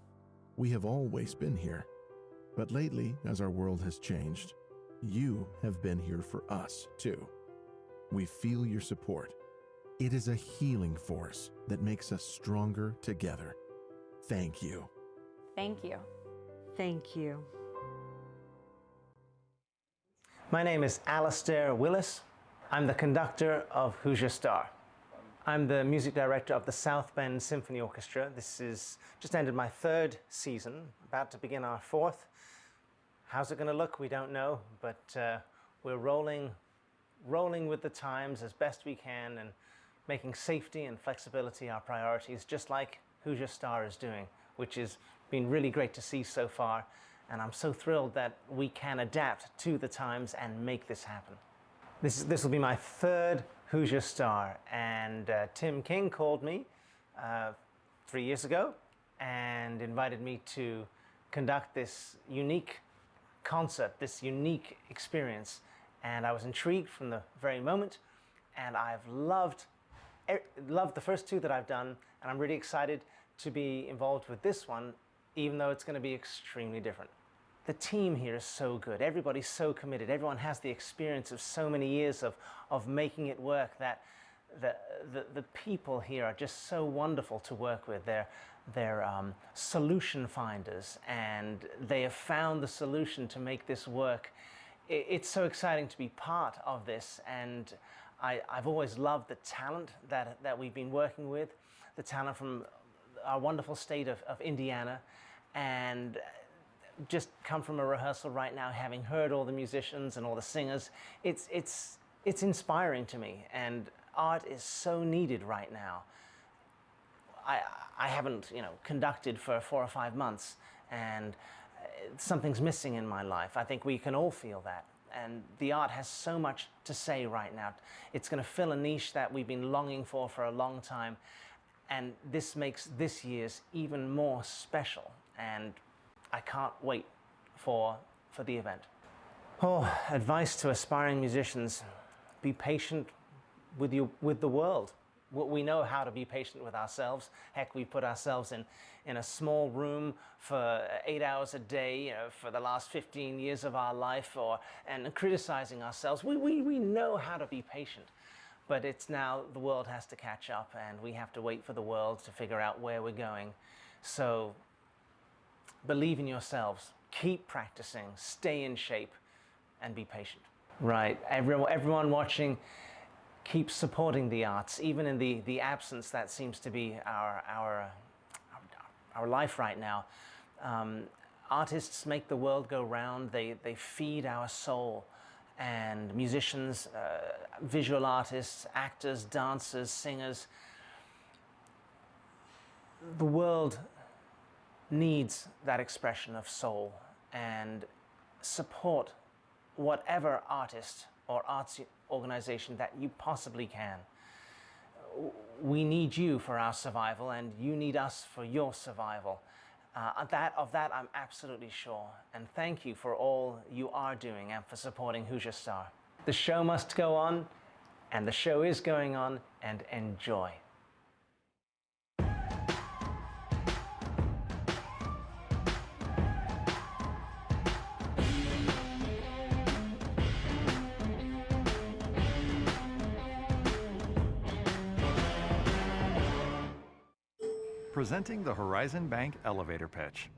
We have always been here. But lately, as our world has changed, you have been here for us, too. We feel your support. It is a healing force that makes us stronger together. Thank you.
Thank you. Thank you.
My name is Alistair Willis.
I'm the conductor of Hoosier Star. I'm the music director of the South Bend Symphony Orchestra. This is just ended my 3rd season, about to begin our 4th. How's it going to look? We don't know, but we're rolling with the times as best we can and making safety and flexibility our priorities, just like Hoosier Star is doing, which has been really great to see so far. And I'm so thrilled that we can adapt to the times and make this happen. This will be my 3rd Hoosier Star, and Tim King called me 3 years ago and invited me to conduct this unique concert, this unique experience. And I was intrigued from the very moment, and I've loved the first 2 that I've done, and I'm really excited to be involved with this one, even though it's going to be extremely different. The team here is so good. Everybody's so committed. Everyone has the experience of so many years of making it work, that the people here are just so wonderful to work with. They're solution finders, and they have found the solution to make this work. It's so exciting to be part of this, and I've always loved the talent that we've been working with, the talent from our wonderful state of Indiana, and just come from a rehearsal right now, having heard all the musicians and all the singers. It's inspiring to me, and art is so needed right now. I haven't, conducted for 4 or 5 months, and something's missing in my life. I think we can all feel that. And the art has so much to say right now. It's going to fill a niche that we've been longing for a long time. And this makes this year's even more special. And I can't wait for the event. Oh, advice to aspiring musicians: be patient with the world. We know how to be patient with ourselves. Heck, we put ourselves in a small room for 8 hours a day, for the last 15 years of our life, and criticizing ourselves. We know how to be patient, but it's now the world has to catch up, and we have to wait for the world to figure out where we're going. So believe in yourselves, keep practicing, stay in shape, and be patient. Right, everyone watching, keep supporting the arts, even in the absence that seems to be our life right now. Artists make the world go round. They feed our soul, and musicians, visual artists, actors, dancers, singers. The world needs that expression of soul, and support whatever artist or arts organization that you possibly can. We need you for our survival, and you need us for your survival. Of that I'm absolutely sure. And thank you for all you are doing and for supporting Hoosier Star. The show must go on, and the show is going on, and enjoy.
Presenting the Horizon Bank elevator pitch.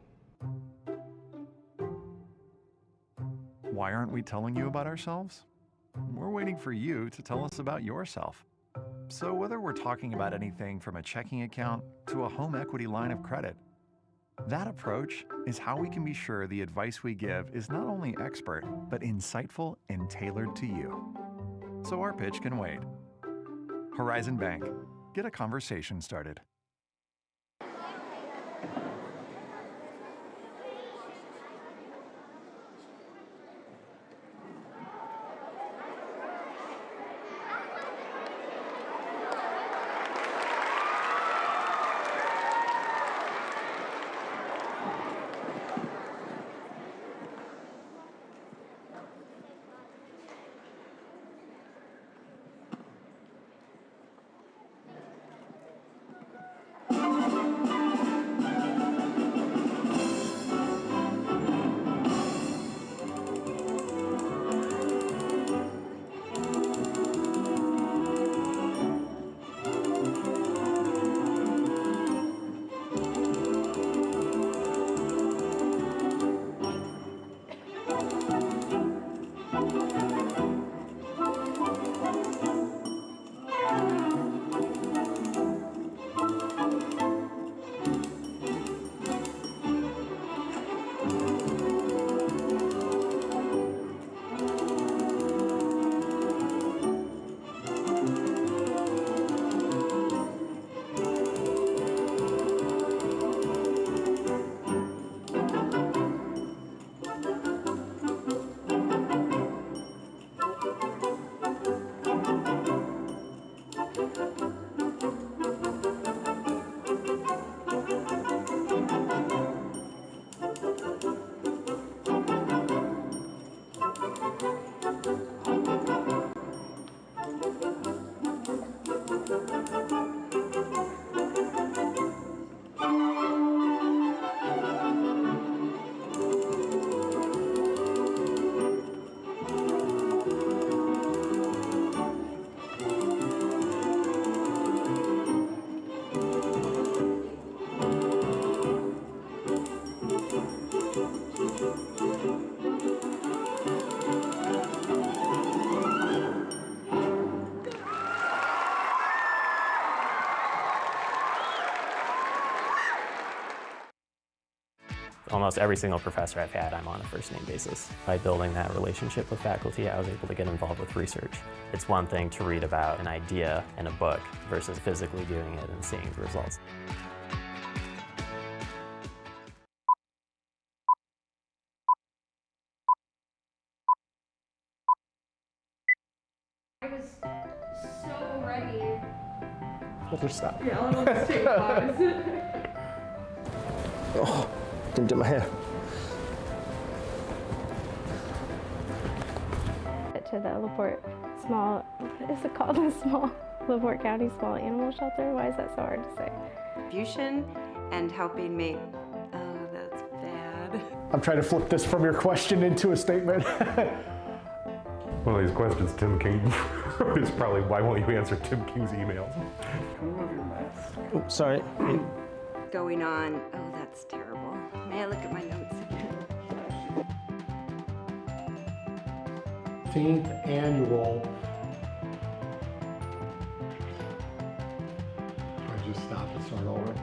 Why aren't we telling you about ourselves? We're waiting for you to tell us about yourself. So whether we're talking about anything from a checking account to a home equity line of credit, that approach is how we can be sure the advice we give is not only expert, but insightful and tailored to you. So our pitch can wait. Horizon Bank. Get a conversation started.
Almost every single professor I've had, I'm on a first-name basis. By building that relationship with faculty, I was able to get involved with research. It's one thing to read about an idea in a book versus physically doing it and seeing the results.
I was so ready.
We'll just stop.
Yeah, I'll just take pause.
Oh, didn't do my hair.
To the LaPorte small, what is it called? The small LaPorte County Small Animal Shelter. Why is that so hard to say?
Contribution and helping make, oh, that's bad.
I'm trying to flip this from your question into a statement.
One of these questions Tim King is probably, why won't you answer Tim King's emails?
Remove your mask. Oh, sorry.
Going on, oh, that's terrible. May I look at my notes again?
15th annual. I just stop and start over.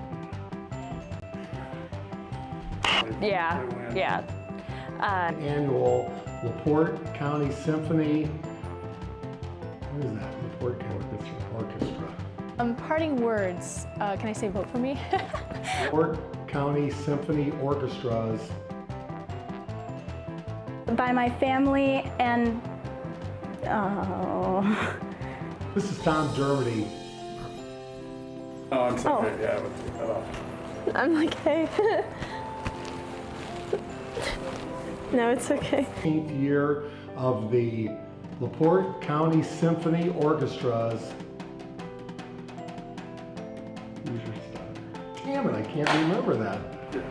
Yeah.
Annual LaPorte County Symphony. What is that? LaPorte County Orchestra.
Parting words. Can I say vote for me?
LaPorte County Symphony Orchestras.
By my family and, oh.
This is Tom Dermody.
Oh, I'm sorry.
Oh.
Yeah, let's take that off.
I'm like, hey. No, it's okay.
15th year of the LaPorte County Symphony Orchestras. Hoosier Star. Damn it, I can't remember that.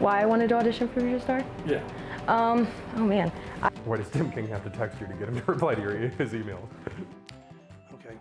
Why I wanted to audition for Hoosier Star?
Yeah.
Oh man.
Why does Tim King have to text you to get him to reply to his emails?
Okay.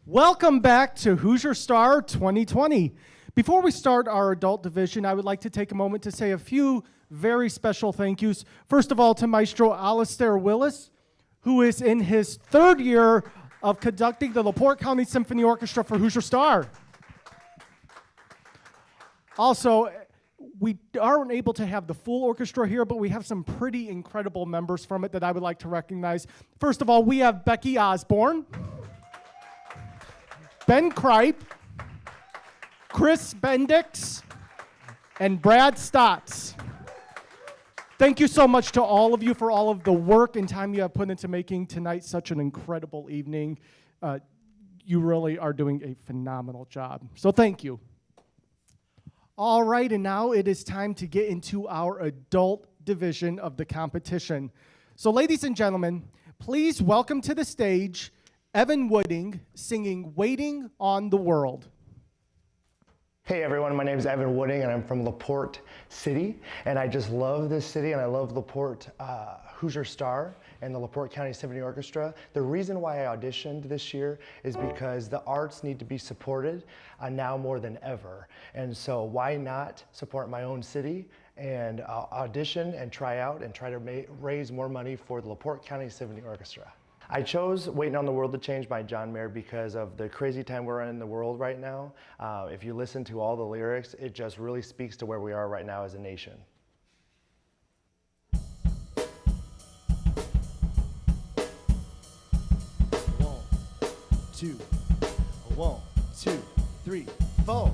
Welcome back to Hoosier Star 2020. Before we start our adult division, I would like to take a moment to say a few very special thank yous. First of all, to Maestro Alistair Willis, who is in his third year of conducting the LaPorte County Symphony Orchestra for Hoosier Star. Also, we aren't able to have the full orchestra here, but we have some pretty incredible members from it that I would like to recognize. First of all, we have Becky Osborne, Ben Kripe, Chris Bendix, and Brad Stotts. Thank you so much to all of you for all of the work and time you have put into making tonight such an incredible evening. You really are doing a phenomenal job. So thank you. All right, and now it is time to get into our adult division of the competition. So ladies and gentlemen, please welcome to the stage Evan Wooding singing Waiting on the World.
Hey everyone, my name is Evan Wooding and I'm from LaPorte City, and I just love this city and I love LaPorte Hoosier Star and the LaPorte County Symphony Orchestra. The reason why I auditioned this year is because the arts need to be supported now more than ever. And so why not support my own city and audition and try out and try to raise more money for the LaPorte County Symphony Orchestra. I chose Waiting on the World to Change by John Mayer because of the crazy time we're in the world right now. If you listen to all the lyrics, it just really speaks to where we are right now as a nation.
One, two, three, four.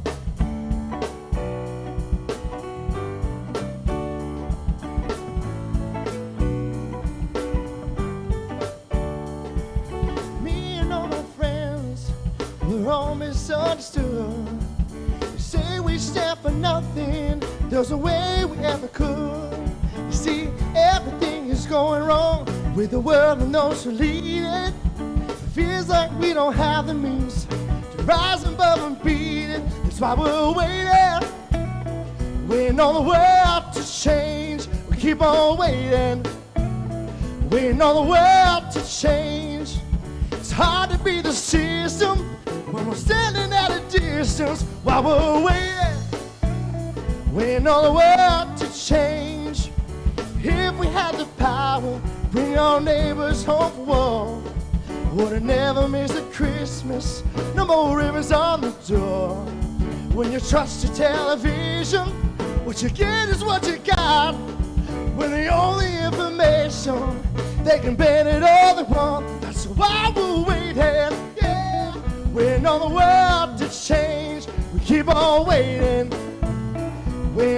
Me and all my friends, we're all misunderstood. They say we stand for nothing, there's no way we ever could. You see, everything is going wrong with the world and those who lead it. Feels like we don't have the means to rise above and beat it. That's why we're waiting on the world to change. We keep on waiting on the world to change. It's hard to be the system when we're standing at a distance while we're waiting on the world to change. If we had the power, bring our neighbors home for war. Would've never missed a Christmas, no more ribbons on the door. When you trust your television, what you get is what you got. When the only information, they can bend it all they want. That's why we're waiting, yeah. Waiting on the world to change. We keep on waiting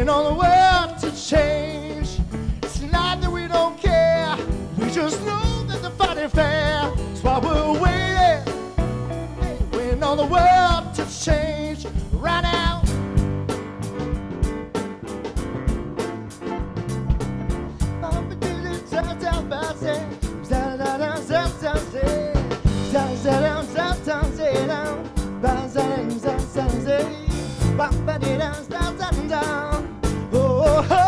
on the world to change. It's not that we don't care, we just know that the fight is fair. That's why we're waiting on the world to change right now. Oh, yeah.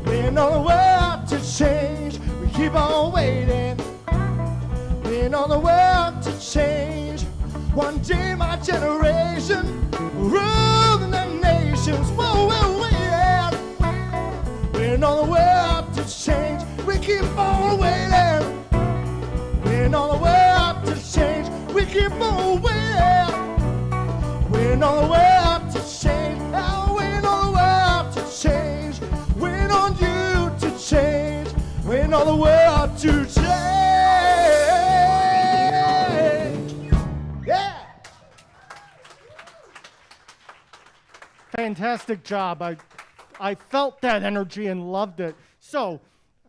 Waiting on the world to change. We keep on waiting on the world to change. One day my generation will rule the nations. Whoa, we're waiting on the world to change. We keep on waiting on the world to change. We keep on waiting on the world to change. Oh, waiting on the world to change. Waiting on you to change. Waiting on the world to change. Yeah.
Fantastic job. I felt that energy and loved it. So,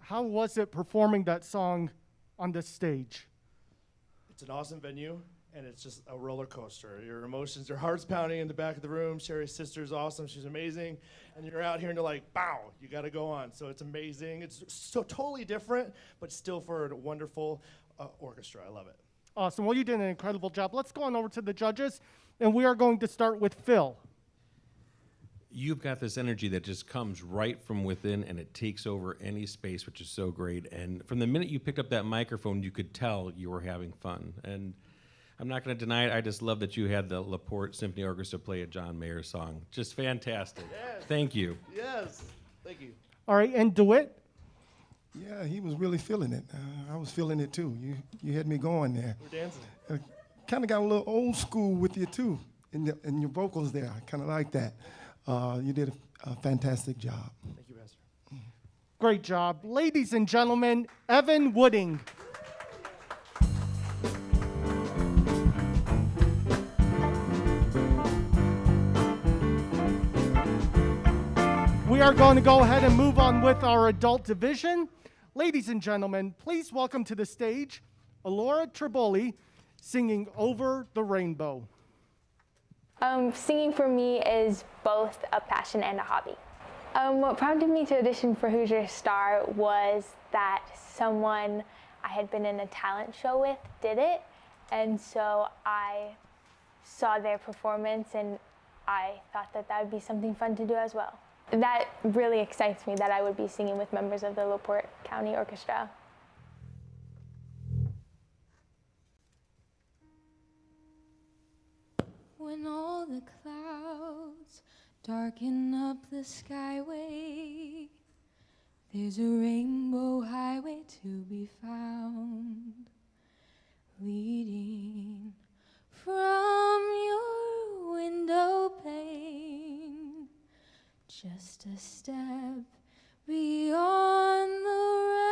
how was it performing that song on this stage?
It's an awesome venue, and it's just a roller coaster. Your emotions, your heart's pounding in the back of the room. Sherry's sister's awesome. She's amazing. And you're out here and you're like, bow, you got to go on. So it's amazing. It's so totally different, but still for a wonderful orchestra. I love it.
Awesome. Well, you did an incredible job. Let's go on over to the judges, and we are going to start with Phil.
You've got this energy that just comes right from within and it takes over any space, which is so great. And from the minute you picked up that microphone, you could tell you were having fun. And I'm not going to deny it. I just love that you had the LaPorte Symphony Orchestra play a John Mayer song. Just fantastic.
Yes.
Thank you.
Yes. Thank you.
All right, and DeWitt?
Yeah, he was really feeling it. I was feeling it too. You had me going there.
We're dancing.
Kind of got a little old school with you too, in your vocals there. I kind of like that. You did a fantastic job.
Thank you, Pastor.
Great job. Ladies and gentlemen, Evan Wooding. are going to go ahead and move on with our adult division. Ladies and gentlemen, please welcome to the stage Elora Treboli singing Over the Rainbow.
Singing for me is both a passion and a hobby. What prompted me to audition for Hoosier Star was that someone I had been in a talent show with did it, and so I saw their performance and I thought that that would be something fun to do as well. That really excites me that I would be singing with members of the LaPorte County Orchestra.
When all the clouds darken up the skyway, there's a rainbow highway to be found, leading from your window pane, just a step beyond the rain.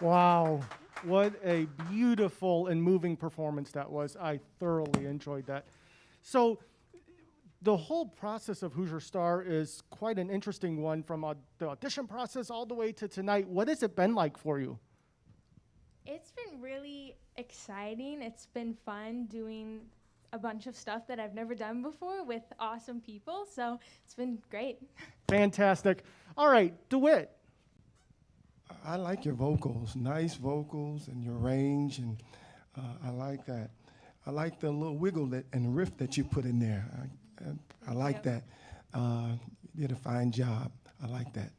Wow, what a beautiful and moving performance that was. I thoroughly enjoyed that. So the whole process of Hoosier Star is quite an interesting one, from the audition process all the way to tonight. What has it been like for you?
It's been really exciting. It's been fun doing a bunch of stuff that I've never done before with awesome people, so it's been great.
Fantastic. All right, DeWitt.
I like your vocals, nice vocals, and your range, and I like that. I like the little wiggle and riff that you put in there. I like that. You did a fine job. I like that.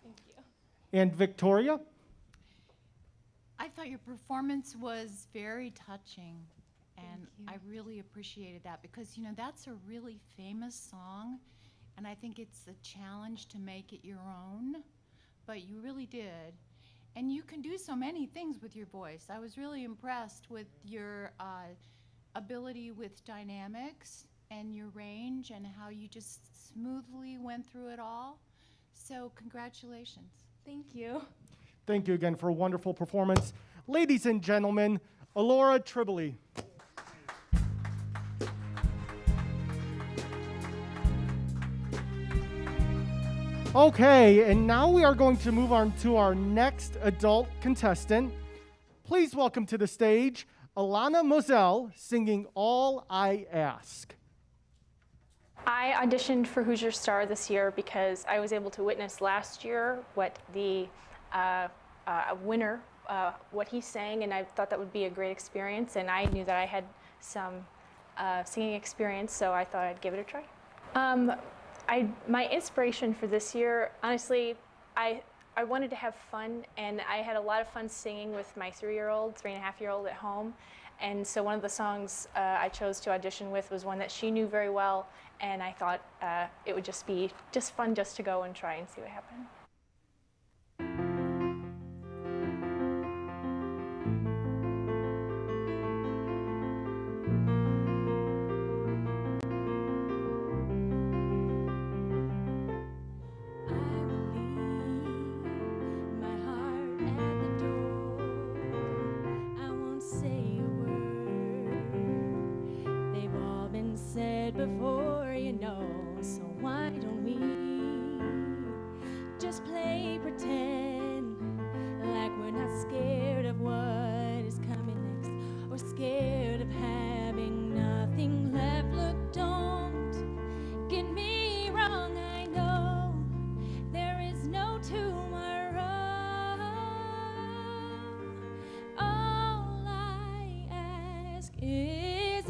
Thank you.
And Victoria?
I thought your performance was very touching, and I really appreciated that because, you know, that's a really famous song, and I think it's a challenge to make it your own, but you really did. And you can do so many things with your voice. I was really impressed with your ability with dynamics and your range and how you just smoothly went through it all. So congratulations.
Thank you.
Thank you again for a wonderful performance. Ladies and gentlemen, Elora Treboli. Okay, and now we are going to move on to our next adult contestant. Please welcome to the stage, Alana Moselle, singing All I Ask.
I auditioned for Hoosier Star this year because I was able to witness last year what the winner, what he sang, and I thought that would be a great experience, and I knew that I had some singing experience, so I thought I'd give it a try. My inspiration for this year, honestly, I wanted to have fun, and I had a lot of fun singing with my 3.5-year-old at home. And so one of the songs I chose to audition with was one that she knew very well, and I thought it would just be fun just to go and try and see what happened.
Before you know, so why don't we just play pretend like we're not scared of what is coming next, or scared of having nothing left. Look, don't get me wrong, I know there is no tomorrow. All I ask is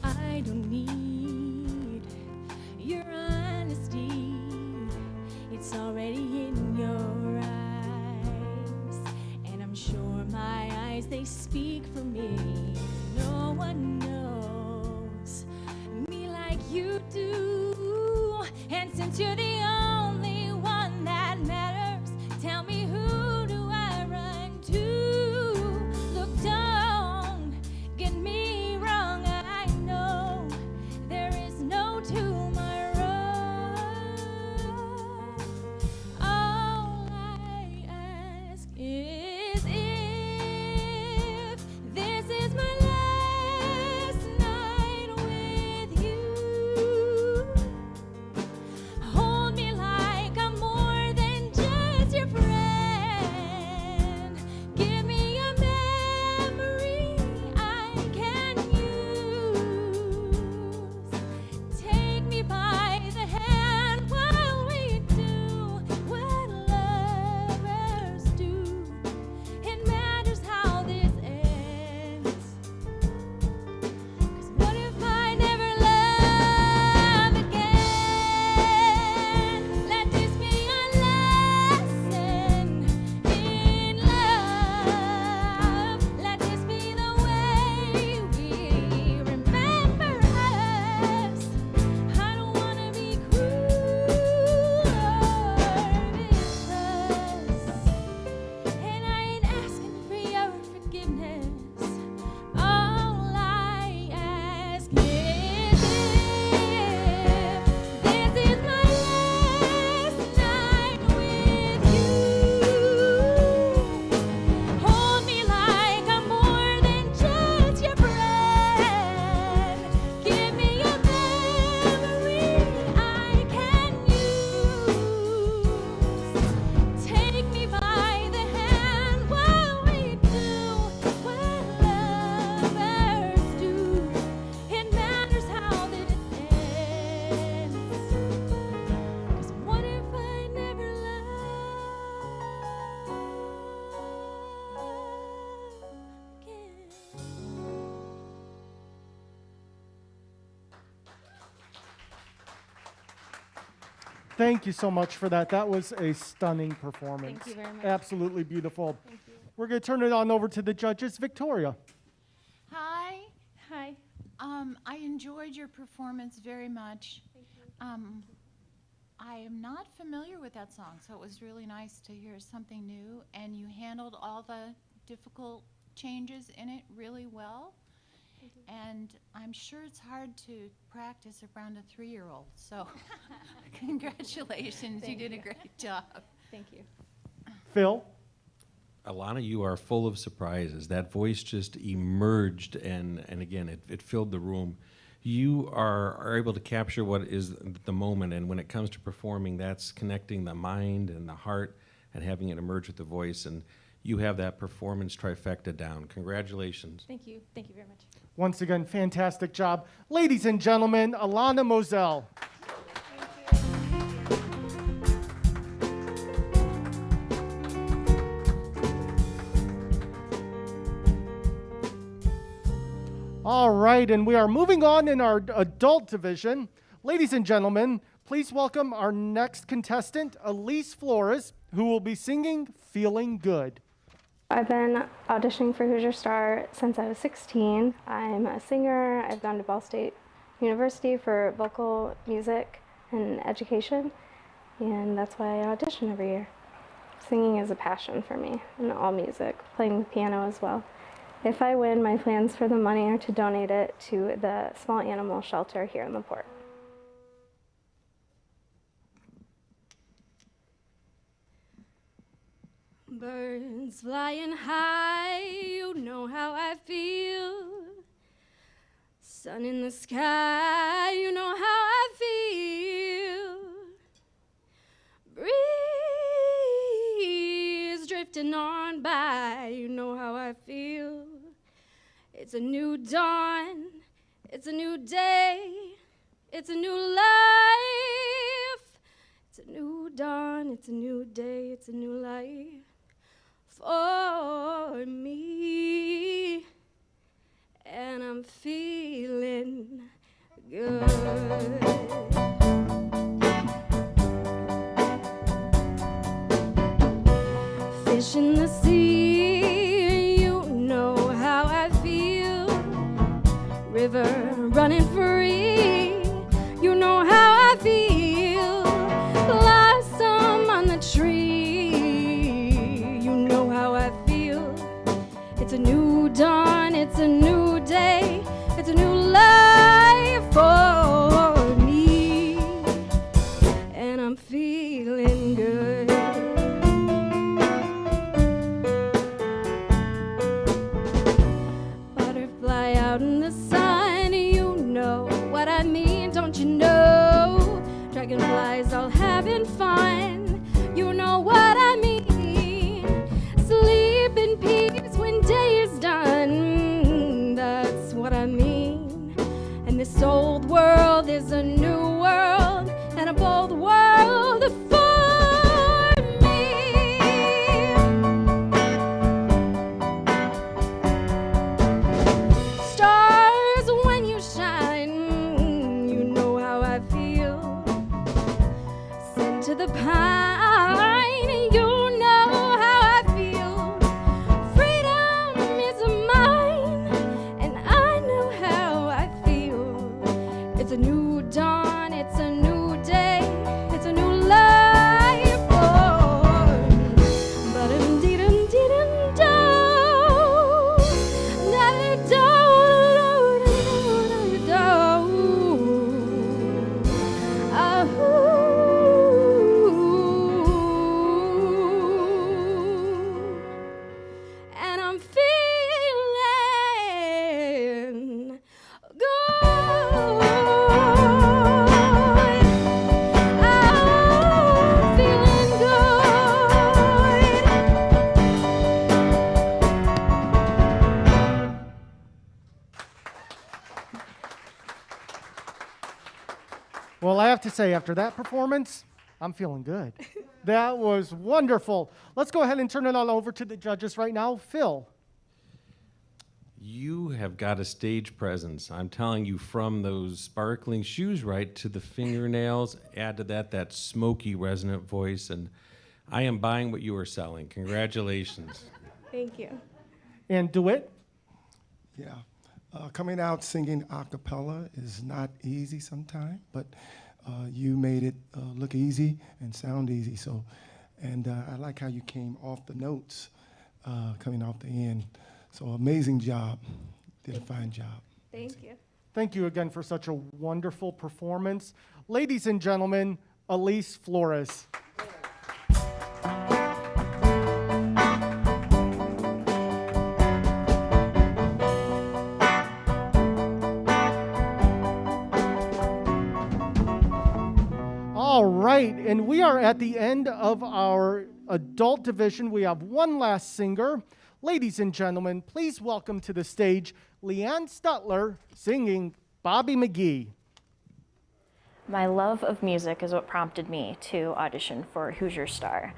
I don't need your honesty, it's already in your eyes, and I'm sure my eyes, they speak for me. No one knows me like you do, and since you're the only one that matters, tell me, who do I run to? Look, don't get me wrong, I know there is no tomorrow. All I ask is, if this is my last night with you, hold
Thank you so much for that. That was a stunning performance.
Thank you very much.
Absolutely beautiful.
Thank you.
We're going to turn it on over to the judges. Victoria.
Hi.
Hi.
I enjoyed your performance very much.
Thank you.
I am not familiar with that song, so it was really nice to hear something new, and you handled all the difficult changes in it really well. And I'm sure it's hard to practice around a 3-year-old, so congratulations, you did a great job.
Thank you.
Phil.
Alana, you are full of surprises. That voice just emerged, and again, it filled the room. You are able to capture what is the moment, and when it comes to performing, that's connecting the mind and the heart and having it emerge with the voice, and you have that performance trifecta down. Congratulations.
Thank you. Thank you very much.
Once again, fantastic job. Ladies and gentlemen, Alana Moselle. All right, and we are moving on in our adult division. Ladies and gentlemen, please welcome our next contestant, Elise Flores, who will be singing Feeling Good.
I've been auditioning for Hoosier Star since I was 16. I'm a singer. I've gone to Ball State University for vocal music and education, and that's why I audition every year. Singing is a passion for me, and all music, playing the piano as well. If I win, my plans for the money are to donate it to the small animal shelter here in the Porte.
Birds flying high, you know how I feel. Sun in the sky, you know how I feel. Breeze drifting on by, you know how I feel. It's a new dawn, it's a new day, it's a new life. It's a new dawn, it's a new day, it's a new life for me, and I'm feeling good. Fish in the sea, you know how I feel. River running free, you know how I feel. Blossom on the tree, you know how I feel. It's a new dawn, it's a new day, it's a new life for me, and I'm feeling good. Butterfly out in the sun, you know what I mean, don't you know? Dragonflies all having fun, you know what I mean. Sleep in peace when day is done, that's what I mean. And this old world is a new world, and a bold world for me. Stars, when you shine, you know how I feel. Sent to the pine, you know how I feel. Freedom is mine, and I know how I feel. It's a new dawn, it's a new day, it's a new life for me. Ba-dum-dee-dum-dee-dum-do, da-da-do-do-do-do-do. And I'm feeling good. I'm feeling good.
Well, I have to say, after that performance, I'm feeling good. That was wonderful. Let's go ahead and turn it on over to the judges right now. Phil.
You have got a stage presence. I'm telling you, from those sparkling shoes right to the fingernails, add to that smoky resonant voice, and I am buying what you are selling. Congratulations.
Thank you.
And DeWitt?
Yeah. Coming out singing a cappella is not easy sometimes, but you made it look easy and sound easy. So, and I like how you came off the notes, coming off the end. So amazing job. Did a fine job.
Thank you.
Thank you again for such a wonderful performance. Ladies and gentlemen, Elise Flores. All right, and we are at the end of our adult division. We have one last singer. Ladies and gentlemen, please welcome to the stage Leanne Stuttler singing Bobby McGee.
My love of music is what prompted me to audition for Hoosier Star.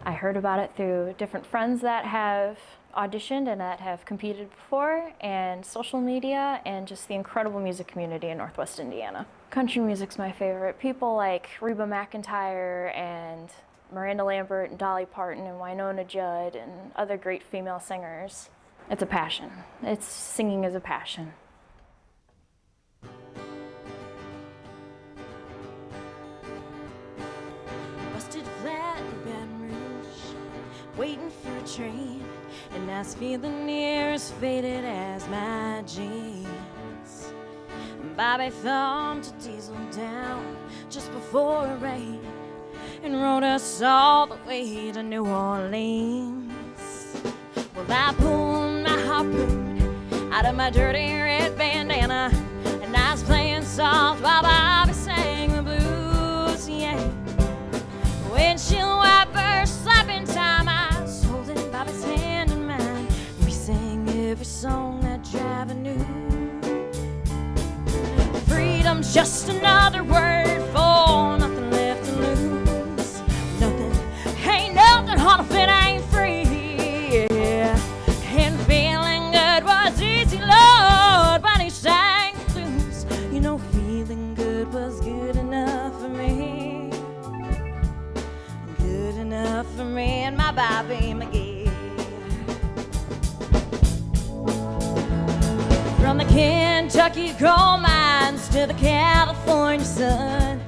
I heard about it through different friends that have auditioned and that have competed before, and social media, and just the incredible music community in Northwest Indiana. Country music's my favorite. People like Reba McEntire and Miranda Lambert and Dolly Parton and Winona Judd and other great female singers. It's a passion. Singing is a passion.
Busted flat in Baton Rouge, waiting for a train, and that's feeling near as faded as my jeans. Bobby thumbed a diesel down just before it rained and rode us all the way to New Orleans. Well, I pulled my harpoon out of my dirty red bandana, and I was playing soft while Bobby sang the blues, yeah. Windshield wipers slapping time, I was holding Bobby's hand in mine. We sang every song that Driver knew. Freedom's just another word for nothing left to lose. Nothing, ain't nothing hard if it ain't free, yeah. And feeling good was easy, Lord, when he sang the blues. You know, feeling good was good enough for me. Good enough for me and my Bobby McGee. From the Kentucky coal mines to the California sun,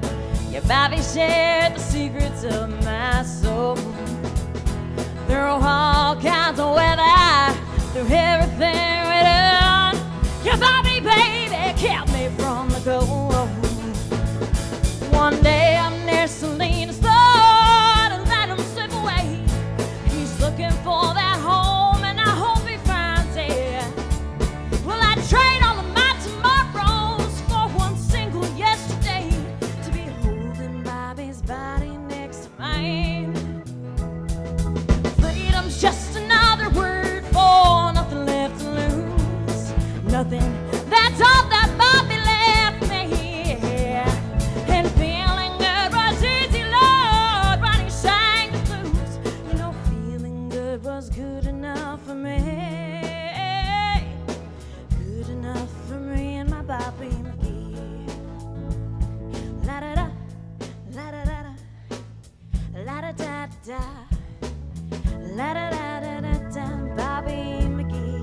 yeah, Bobby shared the secrets of my soul. Through all kinds of weather, through everything we done, yeah, Bobby, baby, kept me from the cold. One day I'm near Selena's Lord and let him slip away. He's looking for that home and I hope he finds it. Well, I trade all of my tomorrows for one single yesterday, to be holding Bobby's body next to mine. Freedom's just another word for nothing left to lose. Nothing, that's all that Bobby left me. And feeling good was easy, Lord, when he sang the blues. You know, feeling good was good enough for me. Good enough for me and my Bobby McGee. La da da, la da da da, la da da da, la da da da da da, Bobby McGee.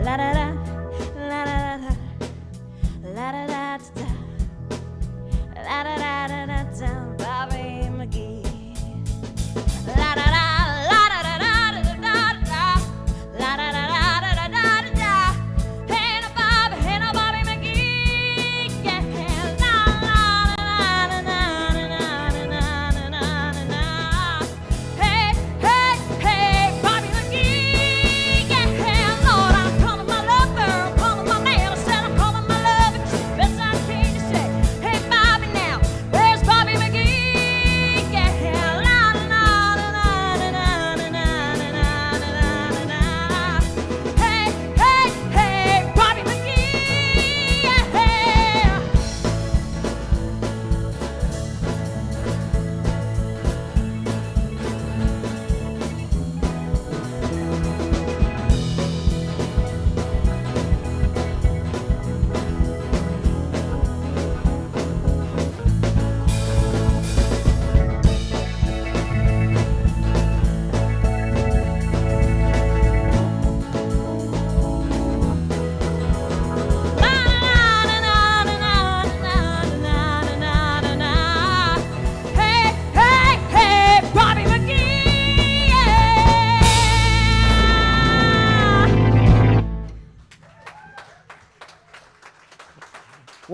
La da da, la da da da, la da da da, la da da da da da, Bobby McGee. La da da. Hey, hey,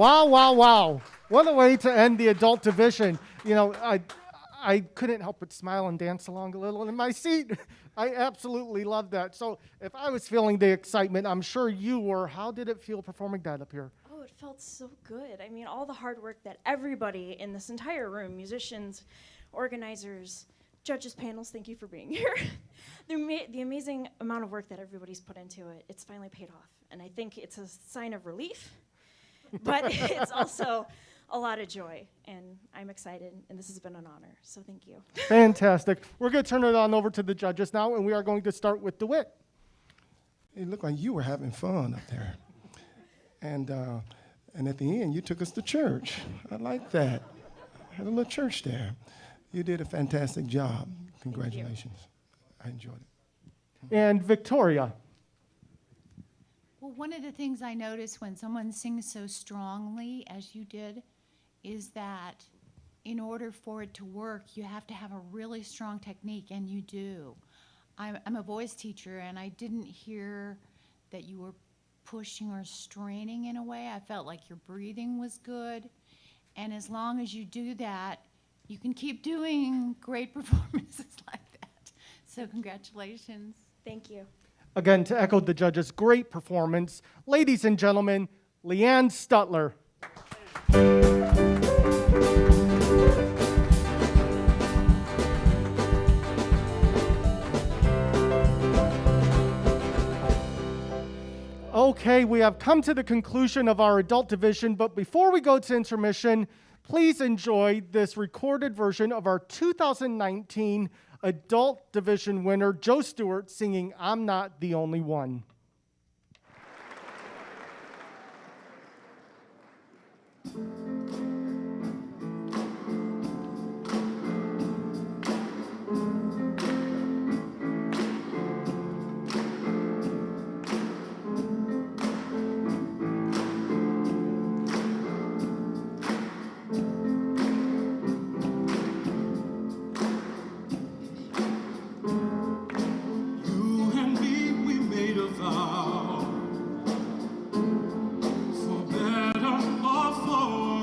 Wow, wow, wow. What a way to end the adult division. You know, I couldn't help but smile and dance along a little in my seat. I absolutely love that. So if I was feeling the excitement, I'm sure you were. How did it feel performing that up here?
Oh, it felt so good. I mean, all the hard work that everybody in this entire room, musicians, organizers, judges, panels, thank you for being here. The amazing amount of work that everybody's put into it, it's finally paid off. And I think it's a sign of relief, but it's also a lot of joy. And I'm excited, and this has been an honor. So thank you.
Fantastic. We're going to turn it on over to the judges now, and we are going to start with DeWitt.
It looked like you were having fun up there. And at the end, you took us to church. I like that. Had a little church there. You did a fantastic job. Congratulations. I enjoyed it.
And Victoria.
Well, one of the things I notice when someone sings so strongly as you did is that in order for it to work, you have to have a really strong technique, and you do. I'm a voice teacher, and I didn't hear that you were pushing or straining in a way. I felt like your breathing was good, and as long as you do that, you can keep doing great performances like that. So congratulations.
Thank you.
Again, to echo the judges' great performance, ladies and gentlemen, Leanne Stuttler. Okay, we have come to the conclusion of our adult division, but before we go to intermission, please enjoy this recorded version of our 2019 adult division winner, Joe Stewart, singing I'm Not the Only One.
For better or for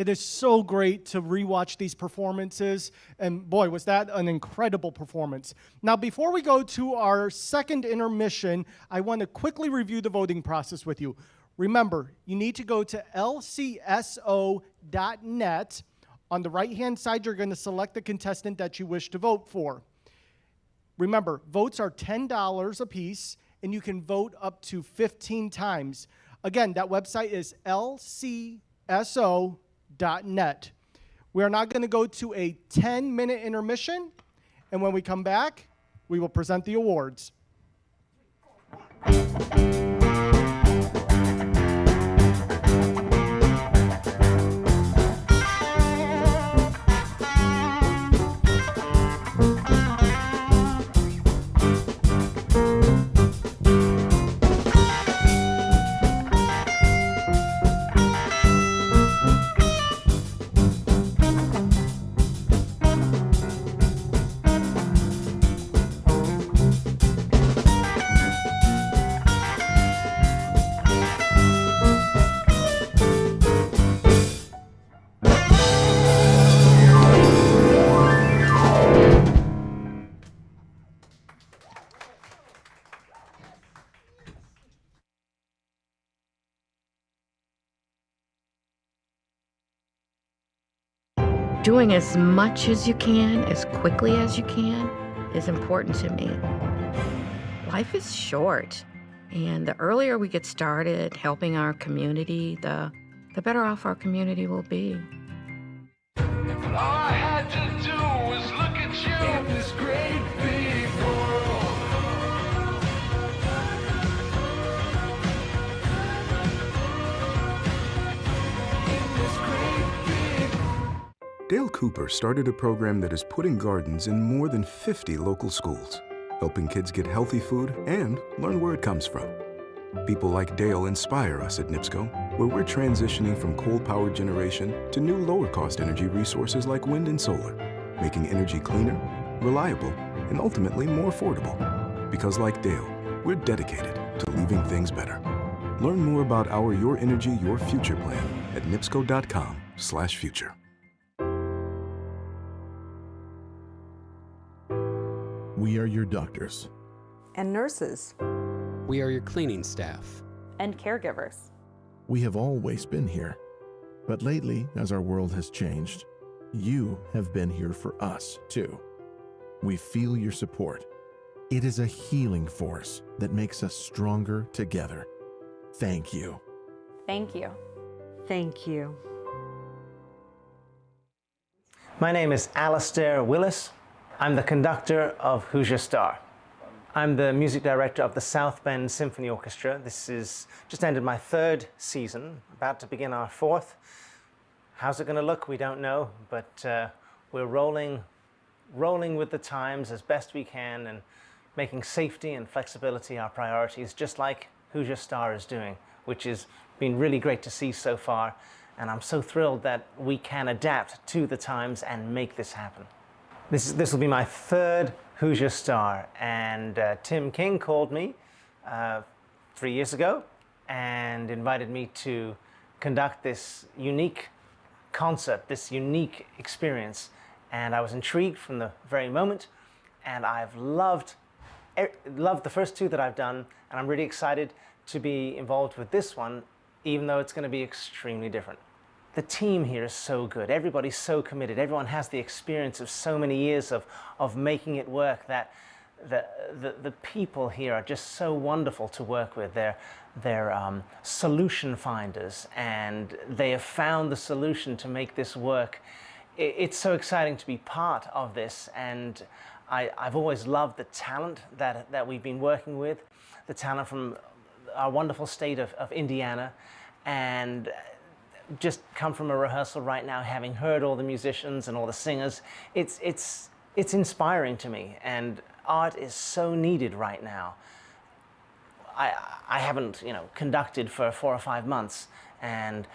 It is so great to rewatch these performances, and boy, was that an incredible performance. Now, before we go to our second intermission, I want to quickly review the voting process with you. Remember, you need to go to lcso.net. On the right-hand side, you're going to select the contestant that you wish to vote for. Remember, votes are $10 a piece, and you can vote up to 15 times. Again, that website is lcso.net. We are now going to go to a 10-minute intermission, and when we come back, we will present the awards.
Doing as much as you can, as quickly as you can, is important to me. Life is short, and the earlier we get started helping our community, the better off our community will be.
All I had to do was look at you in this great big
Dale Cooper started a program that is putting gardens in more than 50 local schools, helping kids get healthy food and learn where it comes from. People like Dale inspire us at NIPSCO, where we're transitioning from coal-powered generation to new lower-cost energy resources like wind and solar, making energy cleaner, reliable, and ultimately more affordable. Because like Dale, we're dedicated to leaving things better. Learn more about our Your Energy, Your Future plan at nipsco.com/future.
We are your doctors.
And nurses.
We are your cleaning staff.
And caregivers.
We have always been here. But lately, as our world has changed, you have been here for us, too. We feel your support. It is a healing force that makes us stronger together. Thank you.
Thank you. Thank you.
My name is Alistair Willis. I'm the conductor of Hoosier Star. I'm the music director of the South Bend Symphony Orchestra. This is just ended my third season, about to begin our fourth. How's it going to look? We don't know, but we're rolling with the times as best we can and making safety and flexibility our priorities, just like Hoosier Star is doing, which has been really great to see so far. And I'm so thrilled that we can adapt to the times and make this happen. This will be my third Hoosier Star, and Tim King called me 3 years ago and invited me to conduct this unique concert, this unique experience, and I was intrigued from the very moment, and I've loved the first two that I've done, and I'm really excited to be involved with this one, even though it's going to be extremely different. The team here is so good. Everybody's so committed. Everyone has the experience of so many years of making it work that the people here are just so wonderful to work with. They're solution finders, and they have found the solution to make this work. It's so exciting to be part of this, and I've always loved the talent that we've been working with, the talent from our wonderful state of Indiana, and just come from a rehearsal right now, having heard all the musicians and all the singers. It's inspiring to me, and art is so needed right now. I haven't conducted for 4 or 5 months, and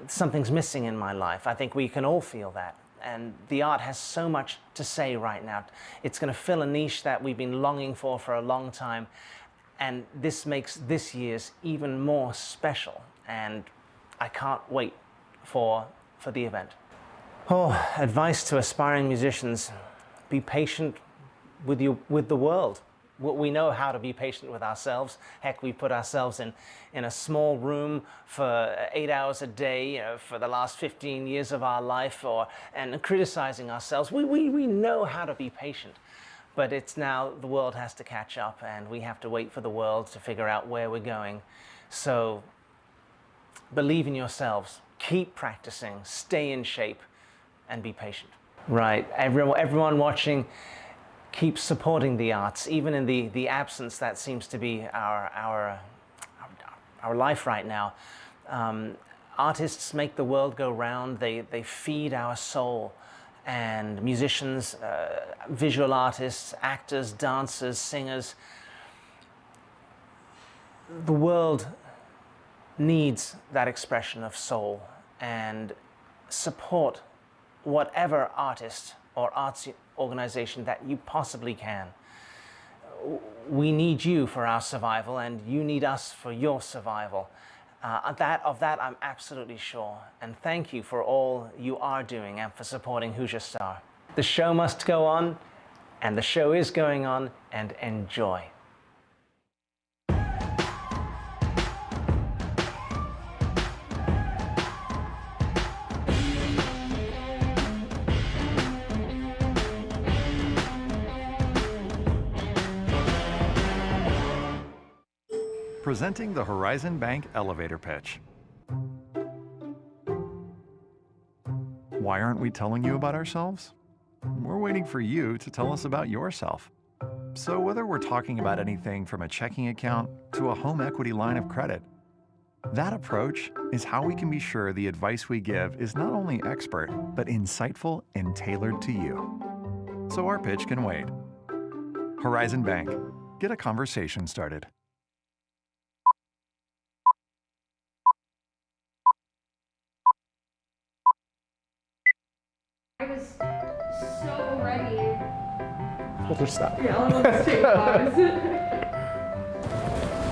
something's missing in my life. I think we can all feel that, and the art has so much to say right now. It's going to fill a niche that we've been longing for a long time, and this makes this year's even more special, and I can't wait for for the event. Oh, advice to aspiring musicians: be patient with the world. We know how to be patient with ourselves. Heck, we put ourselves in a small room for 8 hours a day, for the last 15 years of our life, and criticizing ourselves. We know how to be patient, but it's now the world has to catch up, and we have to wait for the world to figure out where we're going. So believe in yourselves, keep practicing, stay in shape, and be patient. Right, everyone watching, keep supporting the arts, even in the absence that seems to be our life right now. Artists make the world go round. They feed our soul, and musicians, visual artists, actors, dancers, singers. The world needs that expression of soul, and support whatever artist or arts organization that you possibly can. We need you for our survival, and you need us for your survival. Of that I'm absolutely sure. And thank you for all you are doing and for supporting Hoosier Star. The show must go on, and the show is going on, and enjoy.
Presenting the Horizon Bank elevator pitch. Why aren't we telling you about ourselves? We're waiting for you to tell us about yourself. So whether we're talking about anything from a checking account to a home equity line of credit, that approach is how we can be sure the advice we give is not only expert, but insightful and tailored to you. So our pitch can wait. Horizon Bank. Get a conversation started.
I was so ready.
We'll just stop.
Yeah, I'll just take pause.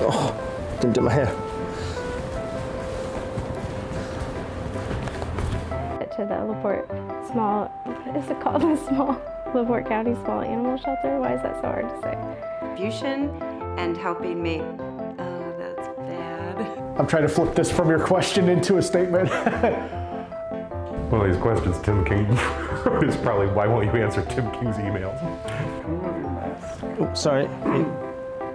Oh, didn't do my hair.
To the LaPorte small, what is it called? The small LaPorte County Small Animal Shelter. Why is that so hard to say?
Contribution and helping make. Oh, that's bad.
I'm trying to flip this from your question into a statement.
One of these questions, Tim King, is probably why won't you answer Tim King's emails?
Oops, sorry.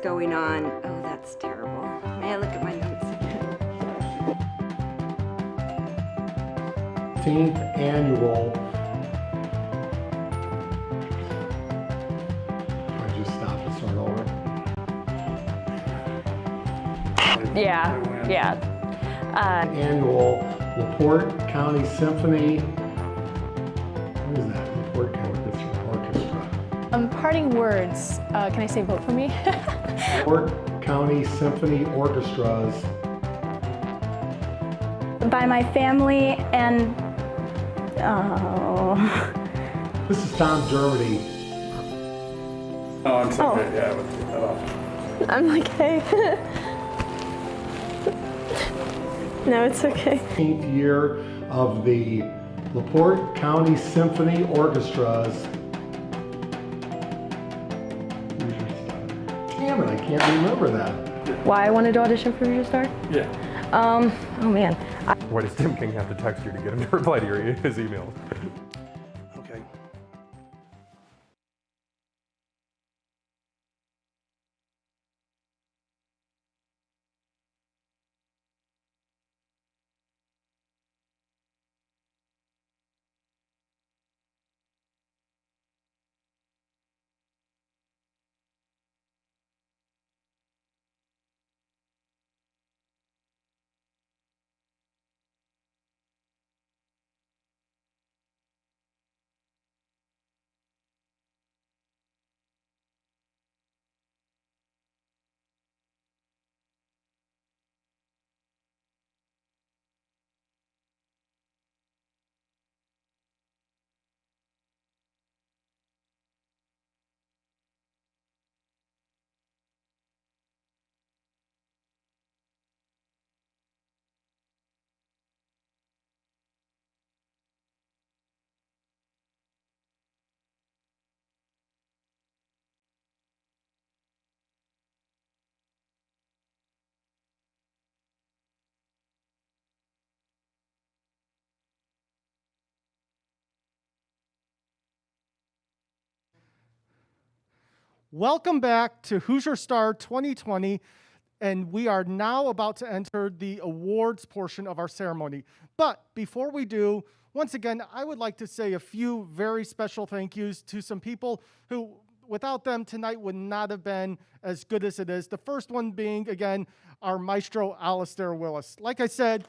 Going on. Oh, that's terrible. May I look at my notes again?
15th annual. I just stop and start over.
Yeah.
Annual LaPorte County Symphony. What is that? LaPorte County Orchestra.
Parting words. Can I say vote for me?
LaPorte County Symphony Orchestras.
By my family and,
This is Tom Dermody.
Oh, I'm so
Oh.
good. Yeah, let's take that off.
I'm like, hey. No, it's okay.
15th year of the LaPorte County Symphony Orchestras. Damn it, I can't remember that.
Why I wanted to audition for Hoosier Star?
Yeah.
Oh man.
Why does Tim King have to text you to get him to reply to his emails?
Okay.
Welcome back to Hoosier Star 2020, and we are now about to enter the awards portion of our ceremony. But before we do, once again, I would like to say a few very special thank yous to some people who, without them, tonight would not have been as good as it is. The first one being, again, our maestro, Alistair Willis. Like I said,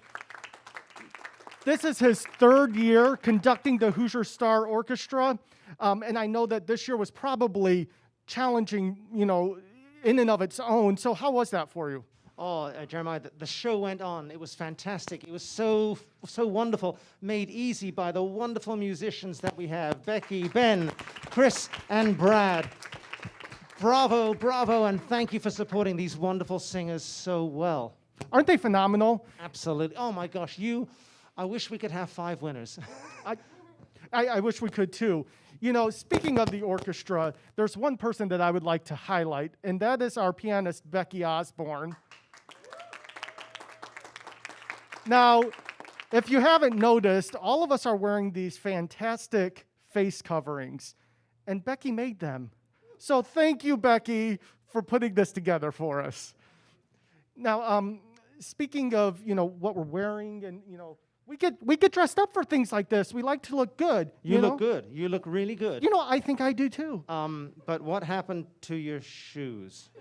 this is his third year conducting the Hoosier Star Orchestra, and I know that this year was probably challenging, in and of its own. So how was that for you?
Oh, Jeremiah, the show went on. It was fantastic. It was so wonderful, made easy by the wonderful musicians that we have, Becky, Ben, Chris, and Brad. Bravo, bravo, and thank you for supporting these wonderful singers so well.
Aren't they phenomenal?
Absolutely. Oh my gosh, I wish we could have 5 winners.
I wish we could too. Speaking of the orchestra, there's one person that I would like to highlight, and that is our pianist, Becky Osborne. Now, if you haven't noticed, all of us are wearing these fantastic face coverings, and Becky made them. So thank you, Becky, for putting this together for us. Now, speaking of, what we're wearing and, we get dressed up for things like this. We like to look good.
You look good. You look really good.
I think I do too.
But what happened to your shoes?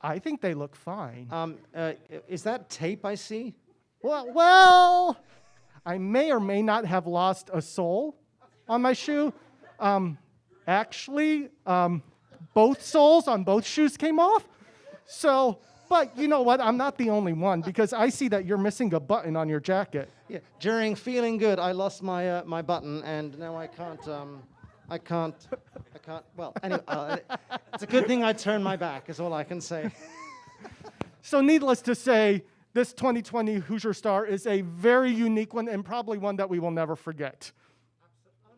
I think they look fine.
Is that tape I see?
Well, I may or may not have lost a sole on my shoe. Actually, both soles on both shoes came off. So. But you know what? I'm not the only one, because I see that you're missing a button on your jacket.
Yeah. During feeling good, I lost my my button, and now I can't. Well, anyway, it's a good thing I turned my back. Is all I can say.
So, needless to say, this 2020 Hoosier Star is a very unique one, and probably one that we will never forget.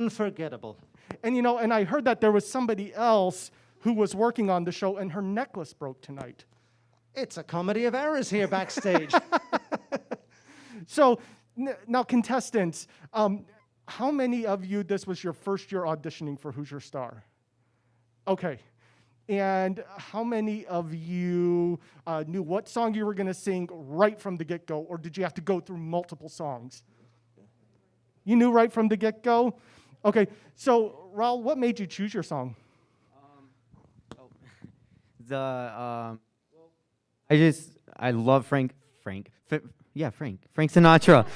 Unforgettable.
And and I heard that there was somebody else who was working on the show, and her necklace broke tonight.
It's a comedy of errors here backstage.
So, now contestants, how many of you, this was your first year auditioning for Hoosier Star? Okay. And how many of you knew what song you were going to sing right from the get-go, or did you have to go through multiple songs? You knew right from the get-go? Okay. So, Raul, what made you choose your song?
I love Frank Sinatra.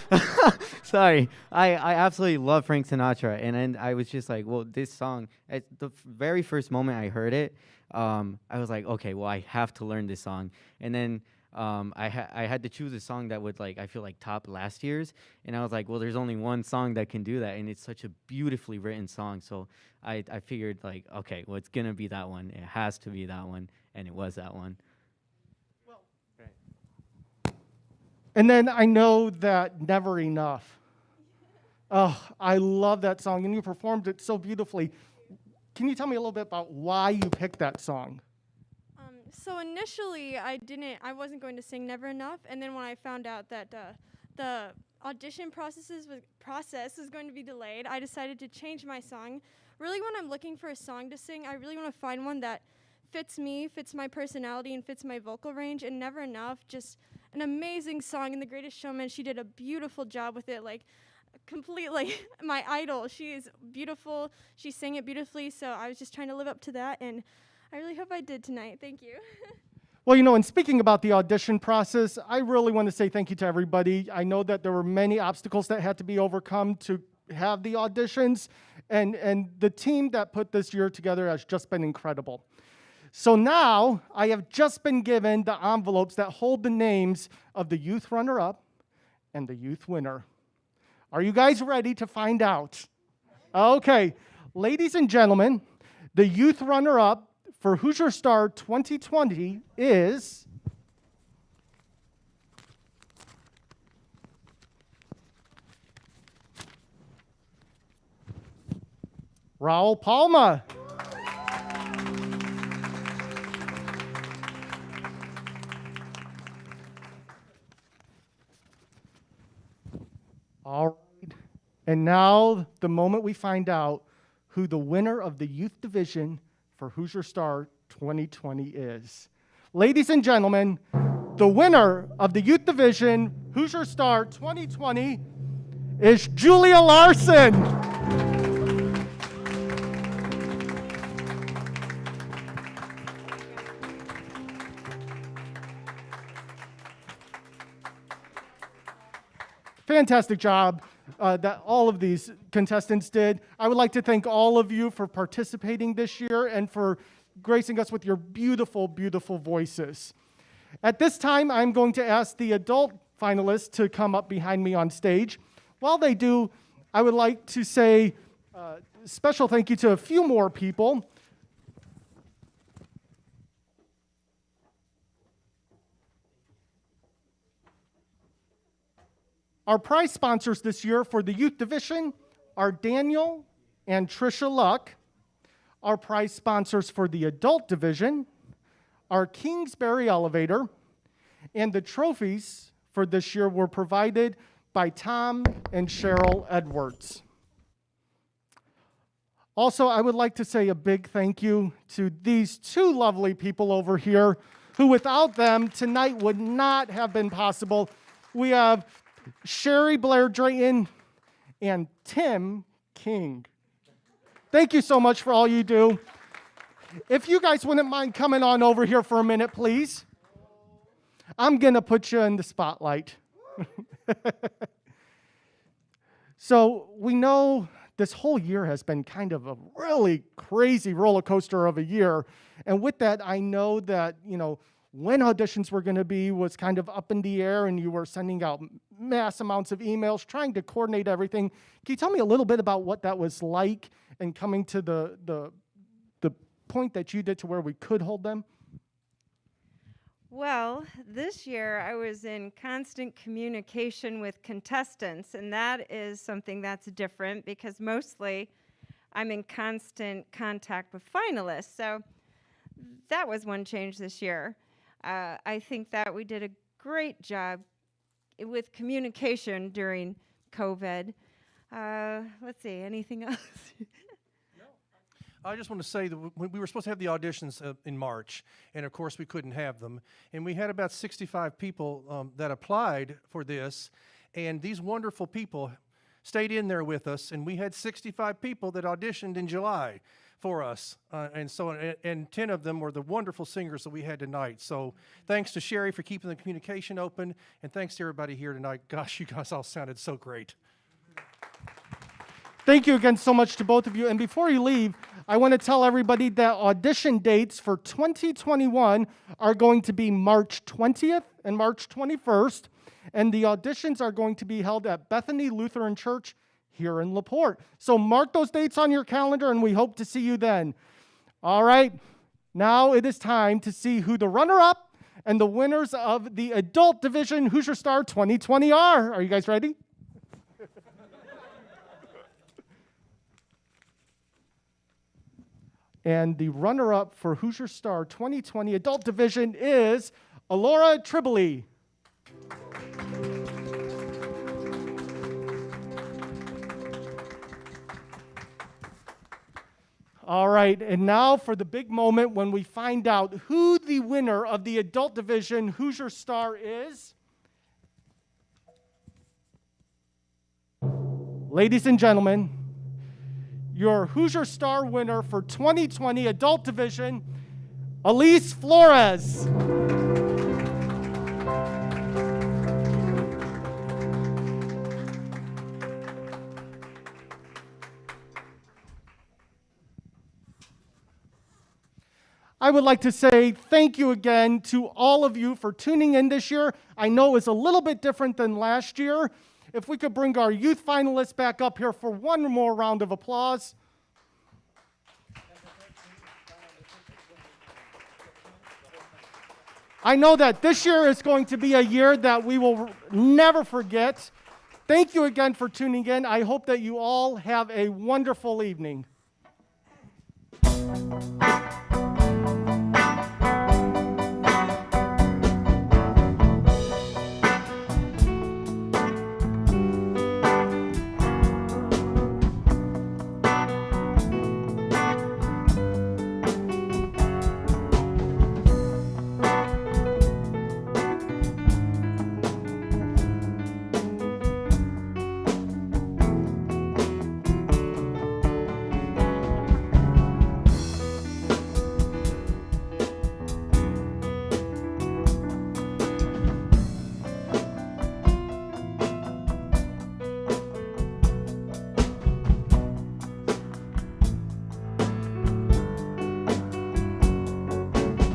Sorry, I absolutely love Frank Sinatra, and I was just like, well, this song, at the very first moment I heard it, I was like, okay, well, I have to learn this song, and then I had to choose a song that would I feel like top last year's, and I was like, well, there's only one song that can do that, and it's such a beautifully written song, so I figured okay, well, it's gonna be that one, it has to be that one, and it was that one.
And then I know that Never Enough. Oh, I love that song, and you performed it so beautifully. Can you tell me a little bit about why you picked that song?
So initially, I wasn't going to sing Never Enough, and then when I found out that the audition process was going to be delayed, I decided to change my song. Really, when I'm looking for a song to sing, I really want to find one that fits me, fits my personality, and fits my vocal range, and Never Enough, just an amazing song, and The Greatest Showman, she did a beautiful job with it, completely my idol. She is beautiful, she sang it beautifully, so I was just trying to live up to that, and I really hope I did tonight. Thank you.
Well, and speaking about the audition process, I really want to say thank you to everybody. I know that there were many obstacles that had to be overcome to have the auditions, and the team that put this year together has just been incredible. So now, I have just been given the envelopes that hold the names of the youth runner-up and the youth winner. Are you guys ready to find out? Okay, ladies and gentlemen, the youth runner-up for Hoosier Star 2020 is Raul Palma. All right. And now the moment we find out who the winner of the youth division for Hoosier Star 2020 is. Ladies and gentlemen, the winner of the Youth Division Hoosier Star 2020 is Julia Larson. Fantastic job that all of these contestants did. I would like to thank all of you for participating this year and for gracing us with your beautiful, beautiful voices. At this time, I'm going to ask the adult finalists to come up behind me on stage. While they do, I would like to say a special thank you to a few more people. Our prize sponsors this year for the Youth Division are Daniel and Trisha Luck. Our prize sponsors for the Adult Division are Kingsbury Elevator. And the trophies for this year were provided by Tom and Cheryl Edwards. Also, I would like to say a big thank you to these two lovely people over here who without them tonight would not have been possible. We have Sherry Blair Drayton and Tim King. Thank you so much for all you do. If you guys wouldn't mind coming on over here for a minute, please. I'm going to put you in the spotlight. So we know this whole year has been kind of a really crazy roller coaster of a year. And with that, I know that, when auditions were going to be was kind of up in the air, and you were sending out mass amounts of emails, trying to coordinate everything. Can you tell me a little bit about what that was like and coming to the point that you did to where we could hold them?
Well, this year I was in constant communication with contestants, and that is something that's different because mostly I'm in constant contact with finalists. So that was one change this year. I think that we did a great job with communication during COVID. Let's see, anything else?
I just want to say that we were supposed to have the auditions in March, and of course we couldn't have them. And we had about 65 people that applied for this, and these wonderful people stayed in there with us, and we had 65 people that auditioned in July for us, and 10 of them were the wonderful singers that we had tonight. So thanks to Sherry for keeping the communication open, and thanks to everybody here tonight. Gosh, you guys all sounded so great.
Thank you again so much to both of you. And before you leave, I want to tell everybody that audition dates for 2021 are going to be March 20th and March 21st, and the auditions are going to be held at Bethany Lutheran Church here in LaPorte. So mark those dates on your calendar, and we hope to see you then. All right, now it is time to see who the runner-up and the winners of the Adult Division Hoosier Star 2020 are. Are you guys ready? And the runner-up for Hoosier Star 2020 Adult Division is Elora Treboli. All right, and now for the big moment when we find out who the winner of the Adult Division Hoosier Star is. Ladies and gentlemen, your Hoosier Star winner for 2020 Adult Division, Elise Flores. I would like to say thank you again to all of you for tuning in this year. I know it was a little bit different than last year. If we could bring our youth finalists back up here for one more round of applause. I know that this year is going to be a year that we will never forget. Thank you again for tuning in. I hope that you all have a wonderful evening.